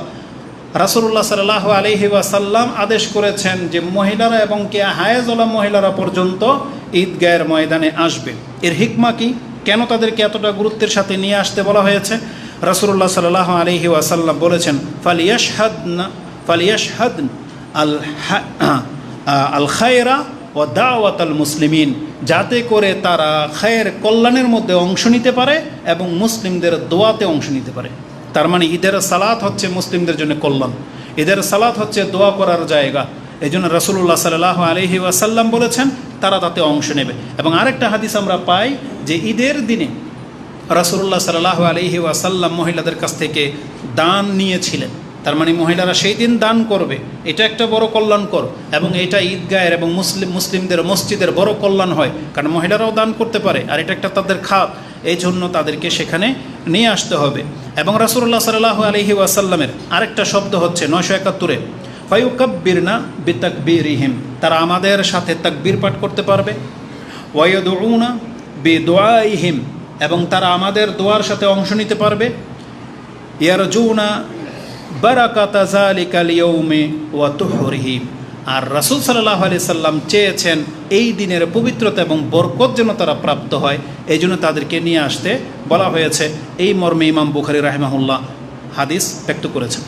[SPEAKER 1] রাসূলুল্লাহ সাল্লাল্লাহু আলাইহি ওয়াসাল্লাম আদেশ করেছেন যে মহিলারা এবং কে হায়েজওয়ালা মহিলারা পর্যন্ত ঈদগাহের ময়দানে আসবে। এর হিকমা কি? কেন তাদেরকে এতটা গুরুত্বের সাথে নিয়ে আসতে বলা হয়েছে? রাসূলুল্লাহ সাল্লাল্লাহু আলাইহি ওয়াসাল্লাম বলেছেন, ফালিয়াশহাদন আল খায়রা ওয়া দাওয়াতাল মুসলিমিন, যাতে করে তারা খায়ের কল্যাণের মধ্যে অংশ নিতে পারে এবং মুসলিমদের দোয়াতে অংশ নিতে পারে। তার মানে ঈদের সালাত হচ্ছে মুসলিমদের জন্য কল্যাণ, ঈদের সালাত হচ্ছে দোয়া করার জায়গা। এই জন্য রাসূলুল্লাহ সাল্লাল্লাহু আলাইহি ওয়াসাল্লাম বলেছেন তারা তাতে অংশ নেবে। এবং আরেকটা হাদিস আমরা পাই যে ঈদের দিনে রাসূলুল্লাহ সাল্লাল্লাহু আলাইহি ওয়াসাল্লাম মহিলাদের কাছ থেকে দান নিয়েছিলেন। তার মানে মহিলারা সেই দিন দান করবে, এটা একটা বড় কল্যাণকর। এবং এটা ঈদগাহের এবং মুসলিমদের মসজিদের বড় কল্যাণ হয়, কারণ মহিলারাও দান করতে পারে, আর এটা একটা তাদের খাত। এই জন্য তাদেরকে সেখানে নিয়ে আসতে হবে। এবং রাসূলুল্লাহ সাল্লাল্লাহু আলাইহি ওয়াসাল্লামের আরেকটা শব্দ হচ্ছে 971-এ, ফায়ুকাব্বিরনা বিতাকবীরিহিম, তারা আমাদের সাথে তাকবীর পাঠ করতে পারবে। ওয়ায়াদউনা বিদুআইহিম, এবং তারা আমাদের দোয়ার সাথে অংশ নিতে পারবে। ইয়ারজুনা বারাকাতা যালিকাল ইয়াউমি ওয়া তুহরিহি। আর রাসূল সাল্লাল্লাহু আলাইহি সাল্লাম চেয়েছেন এই দিনের পবিত্রতা এবং বরকত যেন তারা প্রাপ্ত হয়, এই জন্য তাদেরকে নিয়ে আসতে বলা হয়েছে। এই মর্মে ইমাম বুখারী রাহিমাহুল্লাহ হাদিস ব্যক্ত করেছেন।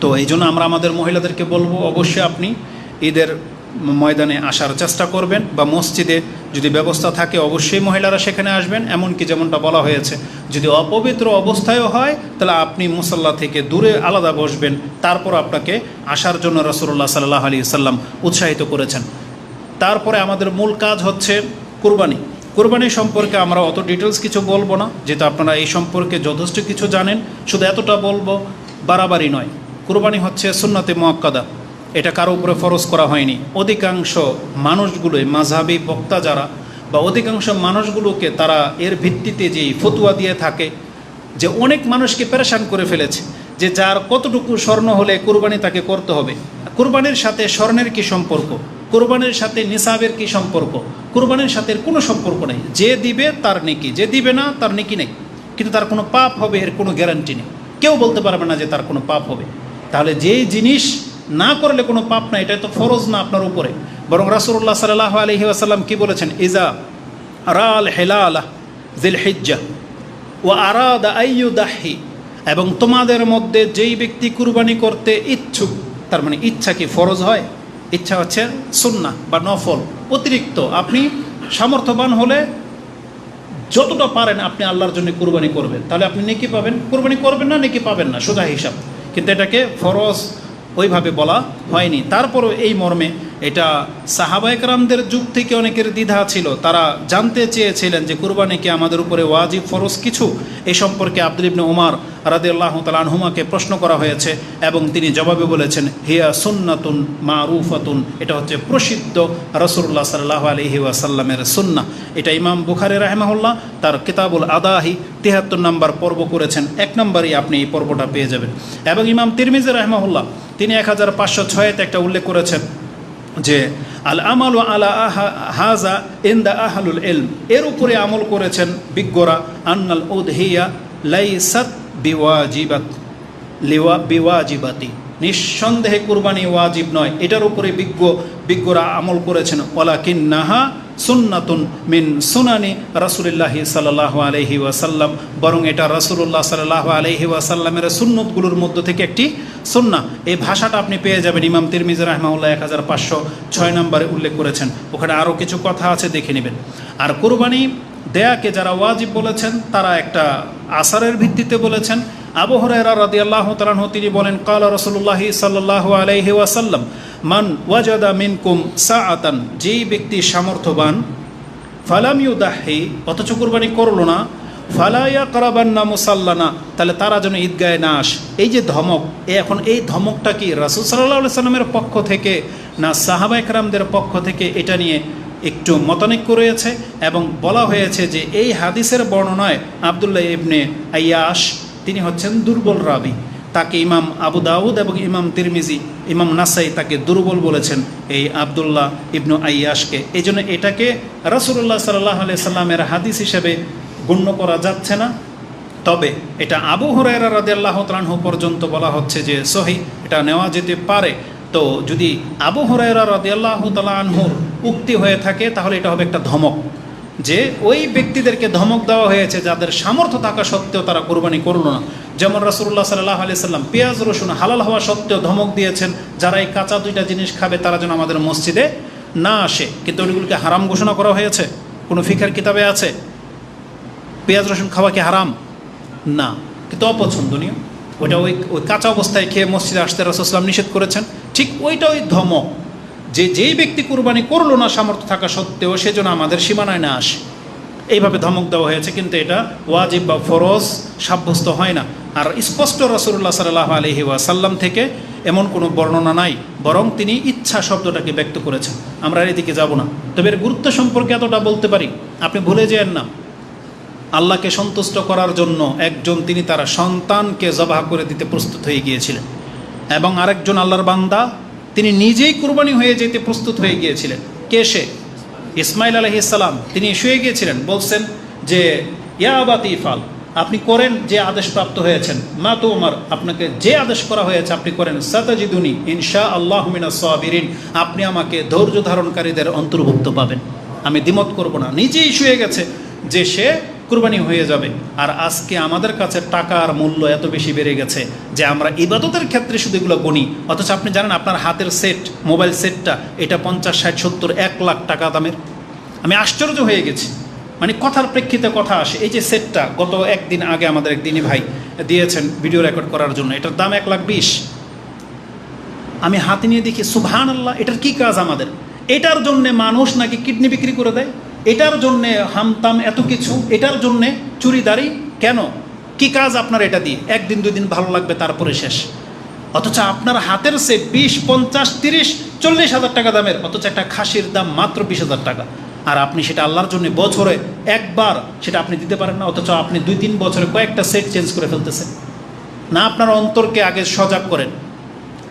[SPEAKER 1] তো এই জন্য আমরা আমাদের মহিলাদেরকে বলবো, অবশ্যই আপনি ঈদের ময়দানে আসার চেষ্টা করবেন, বা মসজিদে যদি ব্যবস্থা থাকে অবশ্যই মহিলারা সেখানে আসবেন। এমনকি যেমনটা বলা হয়েছে, যদি অপবিত্র অবস্থায়ও হয় তাহলে আপনি মুসাল্লা থেকে দূরে আলাদা বসবেন, তারপর আপনাকে আসার জন্য রাসূলুল্লাহ সাল্লাল্লাহু আলাইহি সাল্লাম উৎসাহিত করেছেন। তারপরে আমাদের মূল কাজ হচ্ছে কুরবানি। কুরবানি সম্পর্কে আমরা অত ডিটেলস কিছু বলবো না, যেহেতু আপনারা এই সম্পর্কে যথেষ্ট কিছু জানেন। শুধু এতটা বলবো, বাড়াবাড়ি নয়, কুরবানি হচ্ছে সুন্নতে মুআক্কাদা, এটা কারো উপরে ফরজ করা হয়নি। অধিকাংশ মানুষগুলোই মাযহাবী বক্তা যারা, বা অধিকাংশ মানুষগুলোকে তারা এর ভিত্তিতে যেই ফতোয়া দিয়ে থাকে, যে অনেক মানুষকে পেরেশান করে ফেলেছে যে যার কতটুকু স্বর্ণ হলে কুরবানি তাকে করতে হবে। কুরবানির সাথে স্বর্ণের কি সম্পর্ক? কুরবানির সাথে নিসাবের কি সম্পর্ক? কুরবানির সাথে কোনো সম্পর্ক নেই। যে দিবে তার নেকি, যে দিবে না তার নেকি নেই, কিন্তু তার কোনো পাপ হবে এর কোনো গ্যারান্টি নেই। কেউ বলতে পারবে না যে তার কোনো পাপ হবে। তাহলে যেই জিনিস না করলে কোনো পাপ না, এটা তো ফরজ না আপনার উপরে। বরং রাসূলুল্লাহ সাল্লাল্লাহু আলাইহি ওয়াসাল্লাম কি বলেছেন? ইজা রাল হিলালা যিল হিজ্জা ওয়া আরাদা আইয়ুদাহি, এবং তোমাদের মধ্যে যেই ব্যক্তি কুরবানি করতে ইচ্ছুক, তার মানে ইচ্ছা কি ফরজ হয়? ইচ্ছা হচ্ছে সুন্নাহ বা নফল, অতিরিক্ত। আপনি সামর্থ্যবান হলে যতটা পারেন আপনি আল্লাহর জন্য কুরবানি করবেন, তাহলে আপনি নেকি পাবেন। কুরবানি করবেন না, নেকি পাবেন না, সোজা হিসাব। কিন্তু এটাকে ফরজ ওইভাবে বলা হয়নি। তারপরও এই মর্মে এটা সাহাবায়ে কেরামদের যুগ থেকে অনেকের দ্বিধা ছিল, তারা জানতে চেয়েছিলেন যে কুরবানি কি আমাদের উপরে ওয়াজিব ফরজ কিছু। এই সম্পর্কে আব্দুল ইবনে উমর রাদিয়াল্লাহু তাআলা আনহুমাকে প্রশ্ন করা হয়েছে, এবং তিনি জবাবে বলেছেন, হিয়া সুন্নাতুন মারুফাতুন, এটা হচ্ছে প্রসিদ্ধ রাসূলুল্লাহ সাল্লাল্লাহু আলাইহি ওয়াসাল্লামের সুন্নাহ। এটা ইমাম বুখারী রাহিমাহুল্লাহ তার কিতাবুল আদাহি ৭৩ নম্বর পর্ব করেছেন, ১ নম্বরেই আপনি এই পর্বটা পেয়ে যাবেন। এবং ইমাম তিরমিজি রাহিমাহুল্লাহ তিনি ১৫০৬-তে একটা উল্লেখ করেছেন যে আল আমাল আলা হাজা ইনদা আহলুল ইলম, এর উপরে আমল করেছেন বিজ্ঞরা, আন্নাল উদহিয়া লাইসাত বিওয়াজিবাতি, নিঃসন্দেহে কুরবানি ওয়াজিব নয়, এটার উপরে বিজ্ঞরা আমল করেছেন। ওয়ালাকিন্নাহা সুন্নাতুন মিন সুনানি রাসূলিল্লাহি সাল্লাল্লাহু আলাইহি ওয়াসাল্লাম, বরং এটা রাসূলুল্লাহ সাল্লাল্লাহু আলাইহি ওয়াসাল্লামের সুন্নতগুলোর মধ্য থেকে একটি সুন্নাহ। এই ভাষাটা আপনি পেয়ে যাবেন ইমাম তিরমিজি রাহিমাহুল্লাহ ১৫০৬ নম্বরে উল্লেখ করেছেন। ওখানে আরও কিছু কথা আছে, দেখে নেবেন। আর কুরবানি দেয়াকে যারা ওয়াজিব বলেছেন তারা একটা আসারের ভিত্তিতে বলেছেন। আবু হুরায়রা রাদিয়াল্লাহু তাআলা আনহু তিনি বলেন, ক্বালা রাসূলুল্লাহি সাল্লাল্লাহু আলাইহি ওয়াসাল্লাম, মান ওয়াজাদা মিনকুম সাআতান, যেই ব্যক্তি সামর্থ্যবান, ফালাম ইউদাহি, অথচ কুরবানি করলো না, ফালা ইয়াকরাবান্না মুসাল্লানা, তাহলে তারা যেন ঈদগাহে না আসে। এই যে ধমক, এখন এই ধমকটা কি রাসূল সাল্লাল্লাহু আলাইহি সাল্লামের পক্ষ থেকে না সাহাবায়ে কেরামদের পক্ষ থেকে, এটা নিয়ে একটু মতানৈক্য রয়েছে। এবং বলা হয়েছে যে এই হাদিসের বর্ণনায় আব্দুল্লাহ ইবনে আইয়াশ তিনি হচ্ছেন দুর্বল রাবি, তাকে ইমাম আবু দাউদ এবং ইমাম তিরমিজি, ইমাম নাসাই তাকে দুর্বল বলেছেন এই আব্দুল্লাহ ইবনু আইয়াশকে। এই জন্য এটাকে রাসূলুল্লাহ সাল্লাল্লাহু আলাইহি সাল্লামের হাদিস হিসেবে গণ্য করা যাচ্ছে না। তবে এটা আবু হুরায়রা রাদিয়াল্লাহু তাআলা আনহু পর্যন্ত বলা হচ্ছে যে সহিহ, এটা নেওয়া যেতে পারে। তো যদি আবু হুরায়রা রাদিয়াল্লাহু তাআলা আনহুর উক্তি হয়ে থাকে তাহলে এটা হবে একটা ধমক, যে ওই ব্যক্তিদেরকে ধমক দেওয়া হয়েছে যাদের সামর্থ্য থাকা সত্ত্বেও তারা কুরবানি করলো না। যেমন রাসূলুল্লাহ সাল্লাল্লাহু আলাইহি সাল্লাম পেঁয়াজ রসুন হালাল হওয়া সত্ত্বেও ধমক দিয়েছেন, যারা এই কাঁচা দুইটা জিনিস খাবে তারা যেন আমাদের মসজিদে না আসে। কিন্তু ওইগুলোকে হারাম ঘোষণা করা হয়েছে? কোনো ফিকহের কিতাবে আছে পেঁয়াজ রসুন খাওয়া কি হারাম? না, কিন্তু অপছন্দনীয়। ওইটা ওই কাঁচা অবস্থায় খেয়ে মসজিদে আসতে রাসূল সাল্লাল্লাহু আলাইহি ওয়াসাল্লাম নিষেধ করেছেন। ঠিক ওইটা ওই ধমক, যে যেই ব্যক্তি কুরবানি করলো না সামর্থ্য থাকা সত্ত্বেও, সেজন্য আমাদের সীমানায় না আসে, এইভাবে ধমক দেওয়া হয়েছে। কিন্তু এটা ওয়াজিব বা ফরজ সাব্যস্ত হয় না। আর স্পষ্ট রাসূলুল্লাহ সাল্লাল্লাহু আলাইহি ওয়াসাল্লাম থেকে এমন কোনো বর্ণনা নাই, বরং তিনি ইচ্ছা শব্দটাকে ব্যক্ত করেছেন। আমরা এদিকে যাব না, তবে এর গুরুত্ব সম্পর্কে এতটা বলতে পারি, আপনি ভুলে যেন না, আল্লাহকে সন্তুষ্ট করার জন্য একজন তিনি তার সন্তানকে জবাহ করে দিতে প্রস্তুত হয়ে গিয়েছিলেন, এবং আরেকজন আল্লাহর বান্দা তিনি নিজেই কুরবানি হয়ে যেতে প্রস্তুত হয়ে গিয়েছিলেন। কে সে? ইসমাইল আলাইহিস সালাম। তিনি শুয়ে গিয়েছিলেন, বলছেন যে ইয়া আবাতি ইফআল, আপনি করেন যে আদেশপ্রাপ্ত হয়েছেন, মা তো আমার আপনাকে যে আদেশ করা হয়েছে আপনি করেন, সাতাজিদুনি ইনশা আল্লাহু মিনাস সাবিরিন, আপনি আমাকে ধৈর্য ধারণকারীদের অন্তর্ভুক্ত পাবেন। আমি দ্বিমত করব না, নিজেই শুয়ে গেছে যে সে কুরবানি হয়ে যাবে। আর আজকে আমাদের কাছে টাকার মূল্য এত বেশি বেড়ে গেছে যে আমরা ইবাদতের ক্ষেত্রে শুধু এগুলো গণি, অথচ আপনি জানেন আপনার হাতের সেট, মোবাইল সেটটা এটা 50, 60, 70, 1 লাখ টাকা দামের। আমি আশ্চর্য হয়ে গেছি, মানে কথার প্রেক্ষিতে কথা আসে। এই যে সেটটা গত একদিন আগে আমাদের একদিনই ভাই দিয়েছেন ভিডিও রেকর্ড করার জন্য, এটার দাম 1,20,000। আমি হাতে নিয়ে দেখি সুবহানাল্লাহ, এটার কি কাজ আমাদের? এটার জন্যে মানুষ নাকি কিডনি বিক্রি করে দেয়, এটার জন্যে হামতাম এত কিছু, এটার জন্যে চুরিদারি কেন? কি কাজ আপনার এটা দিয়ে? 1 দিন 2 দিন ভালো লাগবে, তারপরে শেষ। অথচ আপনার হাতের সেট 20, 50, 30, 40 হাজার টাকা দামের, অথচ একটা খাসির দাম মাত্র 20,000 টাকা। আর আপনি সেটা আল্লাহর জন্য বছরে একবার সেটা আপনি দিতে পারেন না, অথচ আপনি 2-3 বছরে কয়েকটা সেট চেঞ্জ করে ফেলতেছেন। না, আপনার অন্তরকে আগে সজাগ করেন।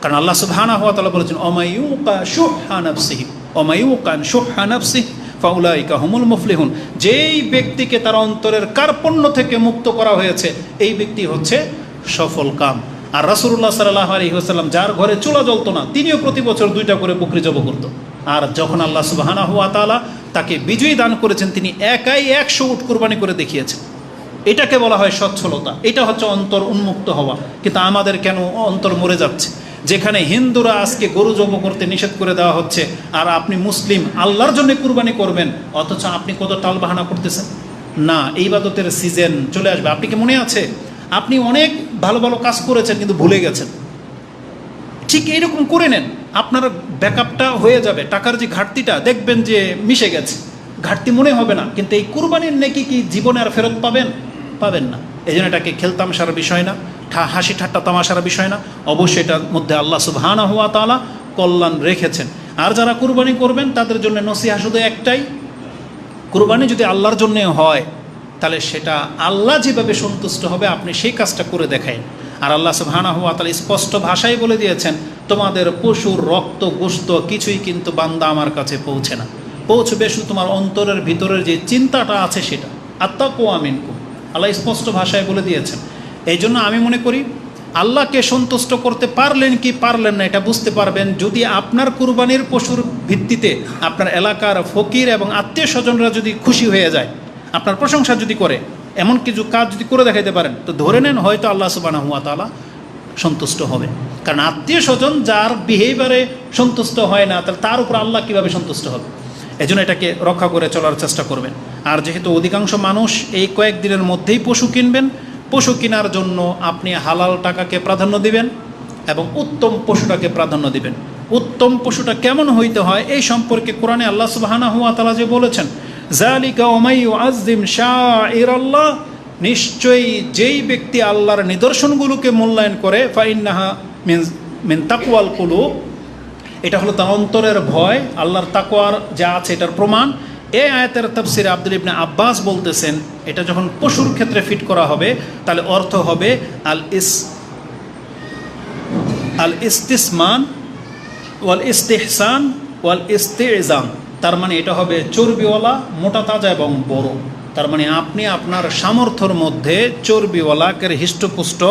[SPEAKER 1] কারণ আল্লাহ সুবহানাহু ওয়া তাআলা বলেছেন, ওমাইউকা শুহা নাফসিহি ওমাইউকান শুহা নাফসিহি ফাউলাইকা হুমুল মুফলিহুন, যেই ব্যক্তিকে তার অন্তরের কার্পণ্য থেকে মুক্ত করা হয়েছে এই ব্যক্তি হচ্ছে সফল কাম। আর রাসূলুল্লাহ সাল্লাল্লাহু আলাইহি ওয়াসাল্লাম যার ঘরে চুলা জ্বলতো না, তিনিও প্রতি বছর 2টা করে বকরি জবাই করত। আর যখন আল্লাহ সুবহানাহু ওয়া তাআলা তাকে বিজয়ী দান করেছেন, তিনি একাই 100 উট কুরবানি করে দেখিয়েছেন। এটাকে বলা হয় সচ্ছলতা, এটা হচ্ছে অন্তর উন্মুক্ত হওয়া। কিন্তু আমাদের কেন অন্তর মরে যাচ্ছে? যেখানে হিন্দুরা আজকে গরু জবাই করতে নিষেধ করে দেওয়া হচ্ছে, আর আপনি মুসলিম আল্লাহর জন্য কুরবানি করবেন, অথচ আপনি কত টালবাহানা করতেছেন। না, এই ইবাদতের সিজন চলে আসবে। আপনি কি মনে আছে আপনি অনেক ভালো ভালো কাজ করেছেন কিন্তু ভুলে গেছেন? ঠিক এইরকম করে নেন, আপনার ব্যাকআপটা হয়ে যাবে। টাকার যে ঘাটতিটা দেখবেন যে মিশে গেছে, ঘাটতি মনে হবে না। কিন্তু এই কুরবানির নেকি কি জীবনে আর ফেরত পাবেন? পাবেন না। এই জন্য এটাকে খেলতামশার বিষয় না, হাসি ঠাট্টা তামাশার বিষয় না, অবশ্যই এটার মধ্যে আল্লাহ সুবহানাহু ওয়া তাআলা কল্যাণ রেখেছেন। আর যারা কুরবানি করবেন তাদের জন্য নসিহা শুধু একটাই, কুরবানি যদি আল্লাহর জন্য হয় তাহলে সেটা আল্লাহ যেভাবে সন্তুষ্ট হবে আপনি সেই কাজটা করে দেখায়। আর আল্লাহ সুবহানাহু ওয়া তাআলা স্পষ্ট ভাষায় বলে দিয়েছেন, তোমাদের পশুর রক্ত গোশত কিছুই কিন্তু বান্দা আমার কাছে পৌঁছে না, পৌঁছবে শুধু তোমার অন্তরের ভিতরের যে চিন্তাটা আছে সেটা। আত্তাকুয়া মিনকুম, আল্লাহ স্পষ্ট ভাষায় বলে দিয়েছেন। এই জন্য আমি মনে করি আল্লাহকে সন্তুষ্ট করতে পারলেন কি পারলেন না এটা বুঝতে পারবেন যদি আপনার কুরবানির পশুর ভিত্তিতে আপনার এলাকার ফকির এবং আত্মীয় স্বজনরা যদি খুশি হয়ে যায়, আপনার প্রশংসা যদি করে, এমন কিছু কাজ যদি করে দেখাইতে পারেন, তো ধরে নেন হয়তো আল্লাহ সুবহানাহু ওয়া তাআলা সন্তুষ্ট হবে। কারণ আত্মীয় স্বজন যার বিহেভিয়ারে সন্তুষ্ট হয় না, তাহলে তার উপর আল্লাহ কীভাবে সন্তুষ্ট হবে? এজন্য এটাকে রক্ষা করে চলার চেষ্টা করবেন। আর যেহেতু অধিকাংশ মানুষ এই কয়েকদিনের মধ্যেই পশু কিনবেন, পশু কেনার জন্য আপনি হালাল টাকাকে প্রাধান্য দিবেন এবং উত্তম পশুটাকে প্রাধান্য দিবেন। উত্তম পশুটা কেমন হইতে হয় এই সম্পর্কে কোরআনে আল্লাহ সুবহানাহু ওয়া তাআলা যে বলেছেন, যালিকা ওয়া ইউআযযিম শাআইরাল্লাহ, নিশ্চয়ই যেই ব্যক্তি আল্লাহর নিদর্শনগুলোকে মূল্যায়ন করে, ফাইন্নাহা মিন তাকওয়াল কুলুব, এটা হলো তার অন্তরের ভয়, আল্লাহর তাকওয়ার যা আছে এটার প্রমাণ। এই আয়াতের তাফসিরে আব্দুল ইবনে আব্বাস বলতেছেন, এটা যখন পশুর ক্ষেত্রে ফিট করা হবে তাহলে অর্থ হবে আল ইস্তিসমান ওয়াল ইস্তিহসান ওয়াল ইস্তিজাম। তার মানে এটা হবে চর্বিওয়ালা, মোটা তাজা এবং বড়। তার মানে আপনি আপনার সামর্থ্যের মধ্যে চর্বিওয়ালা হৃষ্টপুষ্ট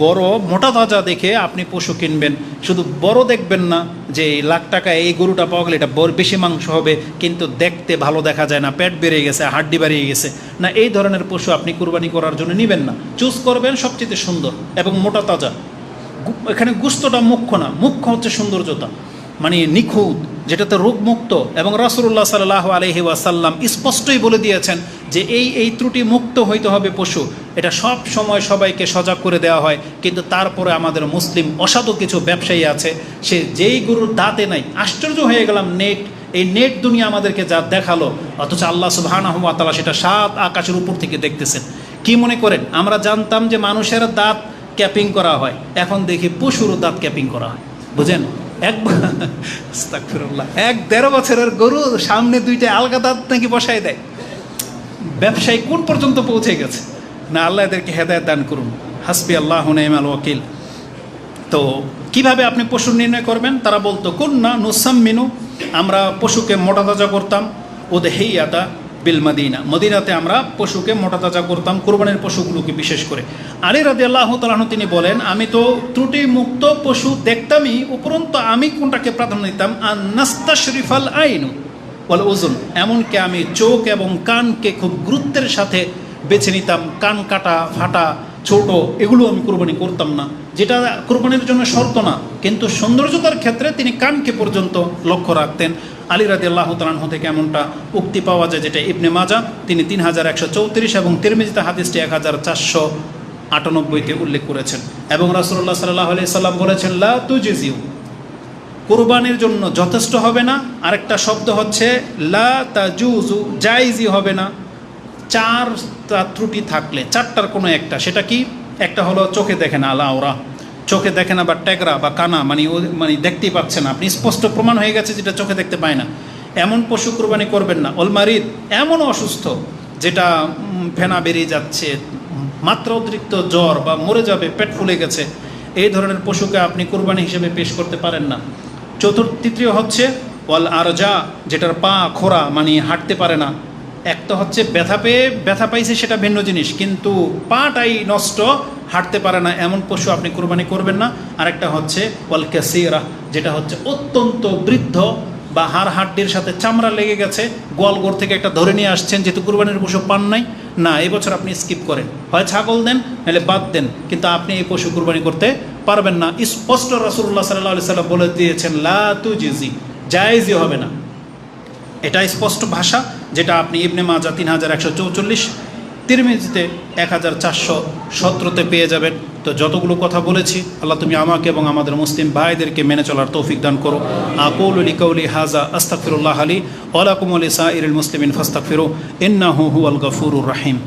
[SPEAKER 1] বড় মোটা তাজা দেখে আপনি পশু কিনবেন। শুধু বড় দেখবেন না যে লাখ টাকা এই গরুটা পাওয়া গেলে এটা বড় বেশি মাংস হবে কিন্তু দেখতে ভালো দেখা যায় না, পেট বেড়ে গেছে, হাড্ডি বাড়িয়ে গেছে না, এই ধরনের পশু আপনি কুরবানি করার জন্য নেবেন না। চুজ করবেন সবচেয়ে সুন্দর এবং মোটা তাজা। এখানে গুস্তটা মুখ্য না, মুখ্য হচ্ছে সৌন্দর্যতা, মানে নিখুঁত, যেটাতে রোগমুক্ত। এবং রাসূলুল্লাহ সাল্লাল্লাহু আলাইহি ওয়াসাল্লাম স্পষ্টই বলে দিয়েছেন যে এই ত্রুটি মুক্ত হইতে হবে পশু। এটা সব সময় সবাইকে সজাগ করে দেওয়া হয়, কিন্তু তারপরে আমাদের মুসলিম অসাধু কিছু ব্যবসায়ী আছে, সে যেই গরুর দাঁতে নাই, আশ্চর্য হয়ে গেলাম, এই নেট দুনিয়া আমাদেরকে যা দেখালো, অথচ আল্লাহ সুবহানাহু ওয়া তাআলা সেটা 7 আকাশের উপর থেকে দেখতেছেন। কি মনে করেন আমরা জানতাম যে মানুষের দাঁত ক্যাপিং করা হয়, এখন দেখি পশুরও দাঁত ক্যাপিং করা হয়, বুঝেন? আস্তাগফিরুল্লাহ, 1-1.5 বছরের গরু সামনে 2টা আলগা দাঁত নাকি বসায় দেয়। ব্যবসায়ী কোন পর্যন্ত পৌঁছে গেছে? না, আল্লাহ এদেরকে হেদায়েত দান করুন। হাসবি আল্লাহু নি'মাল ওয়াকিল। তো কিভাবে আপনি পশু নির্ণয় করবেন? তারা বলতো কুন্না নুসাম্মিনু, আমরা পশুকে মোটা তাজা করতাম, উদহিয়াতা বিল মদিনা, মদিনাতে আমরা পশুকে মোটাতাজা করতাম, কুরবানির পশুগুলোকে বিশেষ করে। আলী রাদিয়াল্লাহু তাআলা আনহু তিনি বলেন, আমি তো ত্রুটি মুক্ত পশু দেখতামই, উপরন্তু আমি কোনটাকে প্রাধান্য দিতাম, আন নাস্তাশরিফাল আইনু ওয়াল উযুন, এমনকি আমি চোখ এবং কানকে খুব গুরুত্বের সাথে বেছে নিতাম। কান কাটা, ফাটা, ছোট এগুলো আমি কুরবানি করতাম না, যেটা কুরবানির জন্য শর্ত না, কিন্তু সৌন্দর্যতার ক্ষেত্রে তিনি কানকে পর্যন্ত লক্ষ্য রাখতেন। আলী রাদিয়াল্লাহু তাআলা আনহু থেকে এমনটা উক্তি পাওয়া যায়, যেটা ইবনে মাজা তিনি 3134 এবং তিরমিজিতে হাদিসটি 1498-তে উল্লেখ করেছেন। এবং রাসূলুল্লাহ সাল্লাল্লাহু আলাইহি সাল্লাম বলেছেন, লা তুজিজিউ, কুরবানির জন্য যথেষ্ট হবে না। আরেকটা শব্দ হচ্ছে লা তাজুজু, জায়েজই হবে না। চারটা ত্রুটি থাকলে, চারটার কোনো একটা, সেটা কি? একটা হলো চোখে দেখে না, আলা ওরা, চোখে দেখে না বা ট্যাগরা বা কানা, মানে দেখতেই পাচ্ছে না, আপনি স্পষ্ট প্রমাণ হয়ে গেছে যেটা চোখে দেখতে পায় না, এমন পশু কুরবানি করবেন না। অলমারিদ, এমন অসুস্থ যেটা ফেনা বেরিয়ে যাচ্ছে, মাত্রা অতিরিক্ত জ্বর বা মরে যাবে, পেট ফুলে গেছে, এই ধরনের পশুকে আপনি কুরবানি হিসেবে পেশ করতে পারেন না। তৃতীয় হচ্ছে ওয়াল আরজা, যেটার পা খোরা, মানে হাঁটতে পারে না। একটা হচ্ছে ব্যথা পাইছে সেটা ভিন্ন জিনিস, কিন্তু পাটাই নষ্ট, হাঁটতে পারে না, এমন পশু আপনি কুরবানি করবেন না। আরেকটা হচ্ছে ওয়াল কাসীরা, যেটা হচ্ছে অত্যন্ত বৃদ্ধ বা হাড় হাড্ডির সাথে চামড়া লেগে গেছে, গোয়ালঘর থেকে একটা ধরে নিয়ে আসছেন, যেহেতু কুরবানির পশু পান নাই, না এবছর আপনি স্কিপ করেন, হয় ছাগল দেন নাহলে বাদ দেন, কিন্তু আপনি এই পশু কুরবানি করতে পারবেন না। স্পষ্ট রাসূলুল্লাহ সাল্লাল্লাহু আলাইহি সাল্লাম বলে দিয়েছেন, লা তুজিজি, জায়েজই হবে না। এটা স্পষ্ট ভাষা, যেটা আপনি ইবনে মাজা 3144, তিরমিজিতে 1417-তে পেয়ে যাবেন। তো যতগুলো কথা বলেছি, আল্লাহ তুমি আমাকে এবং আমাদের মুসলিম ভাইদেরকে মেনে চলার তৌফিক দান করো। আকুলু লিকাউলি হাযা আস্তাগফিরুল্লাহ লি ওয়া লাকুম ওয়া লিসাইরিল মুসলিমিন ফাস্তাগফিরু ইন্নাহু হুয়াল গফুরুর রহিম।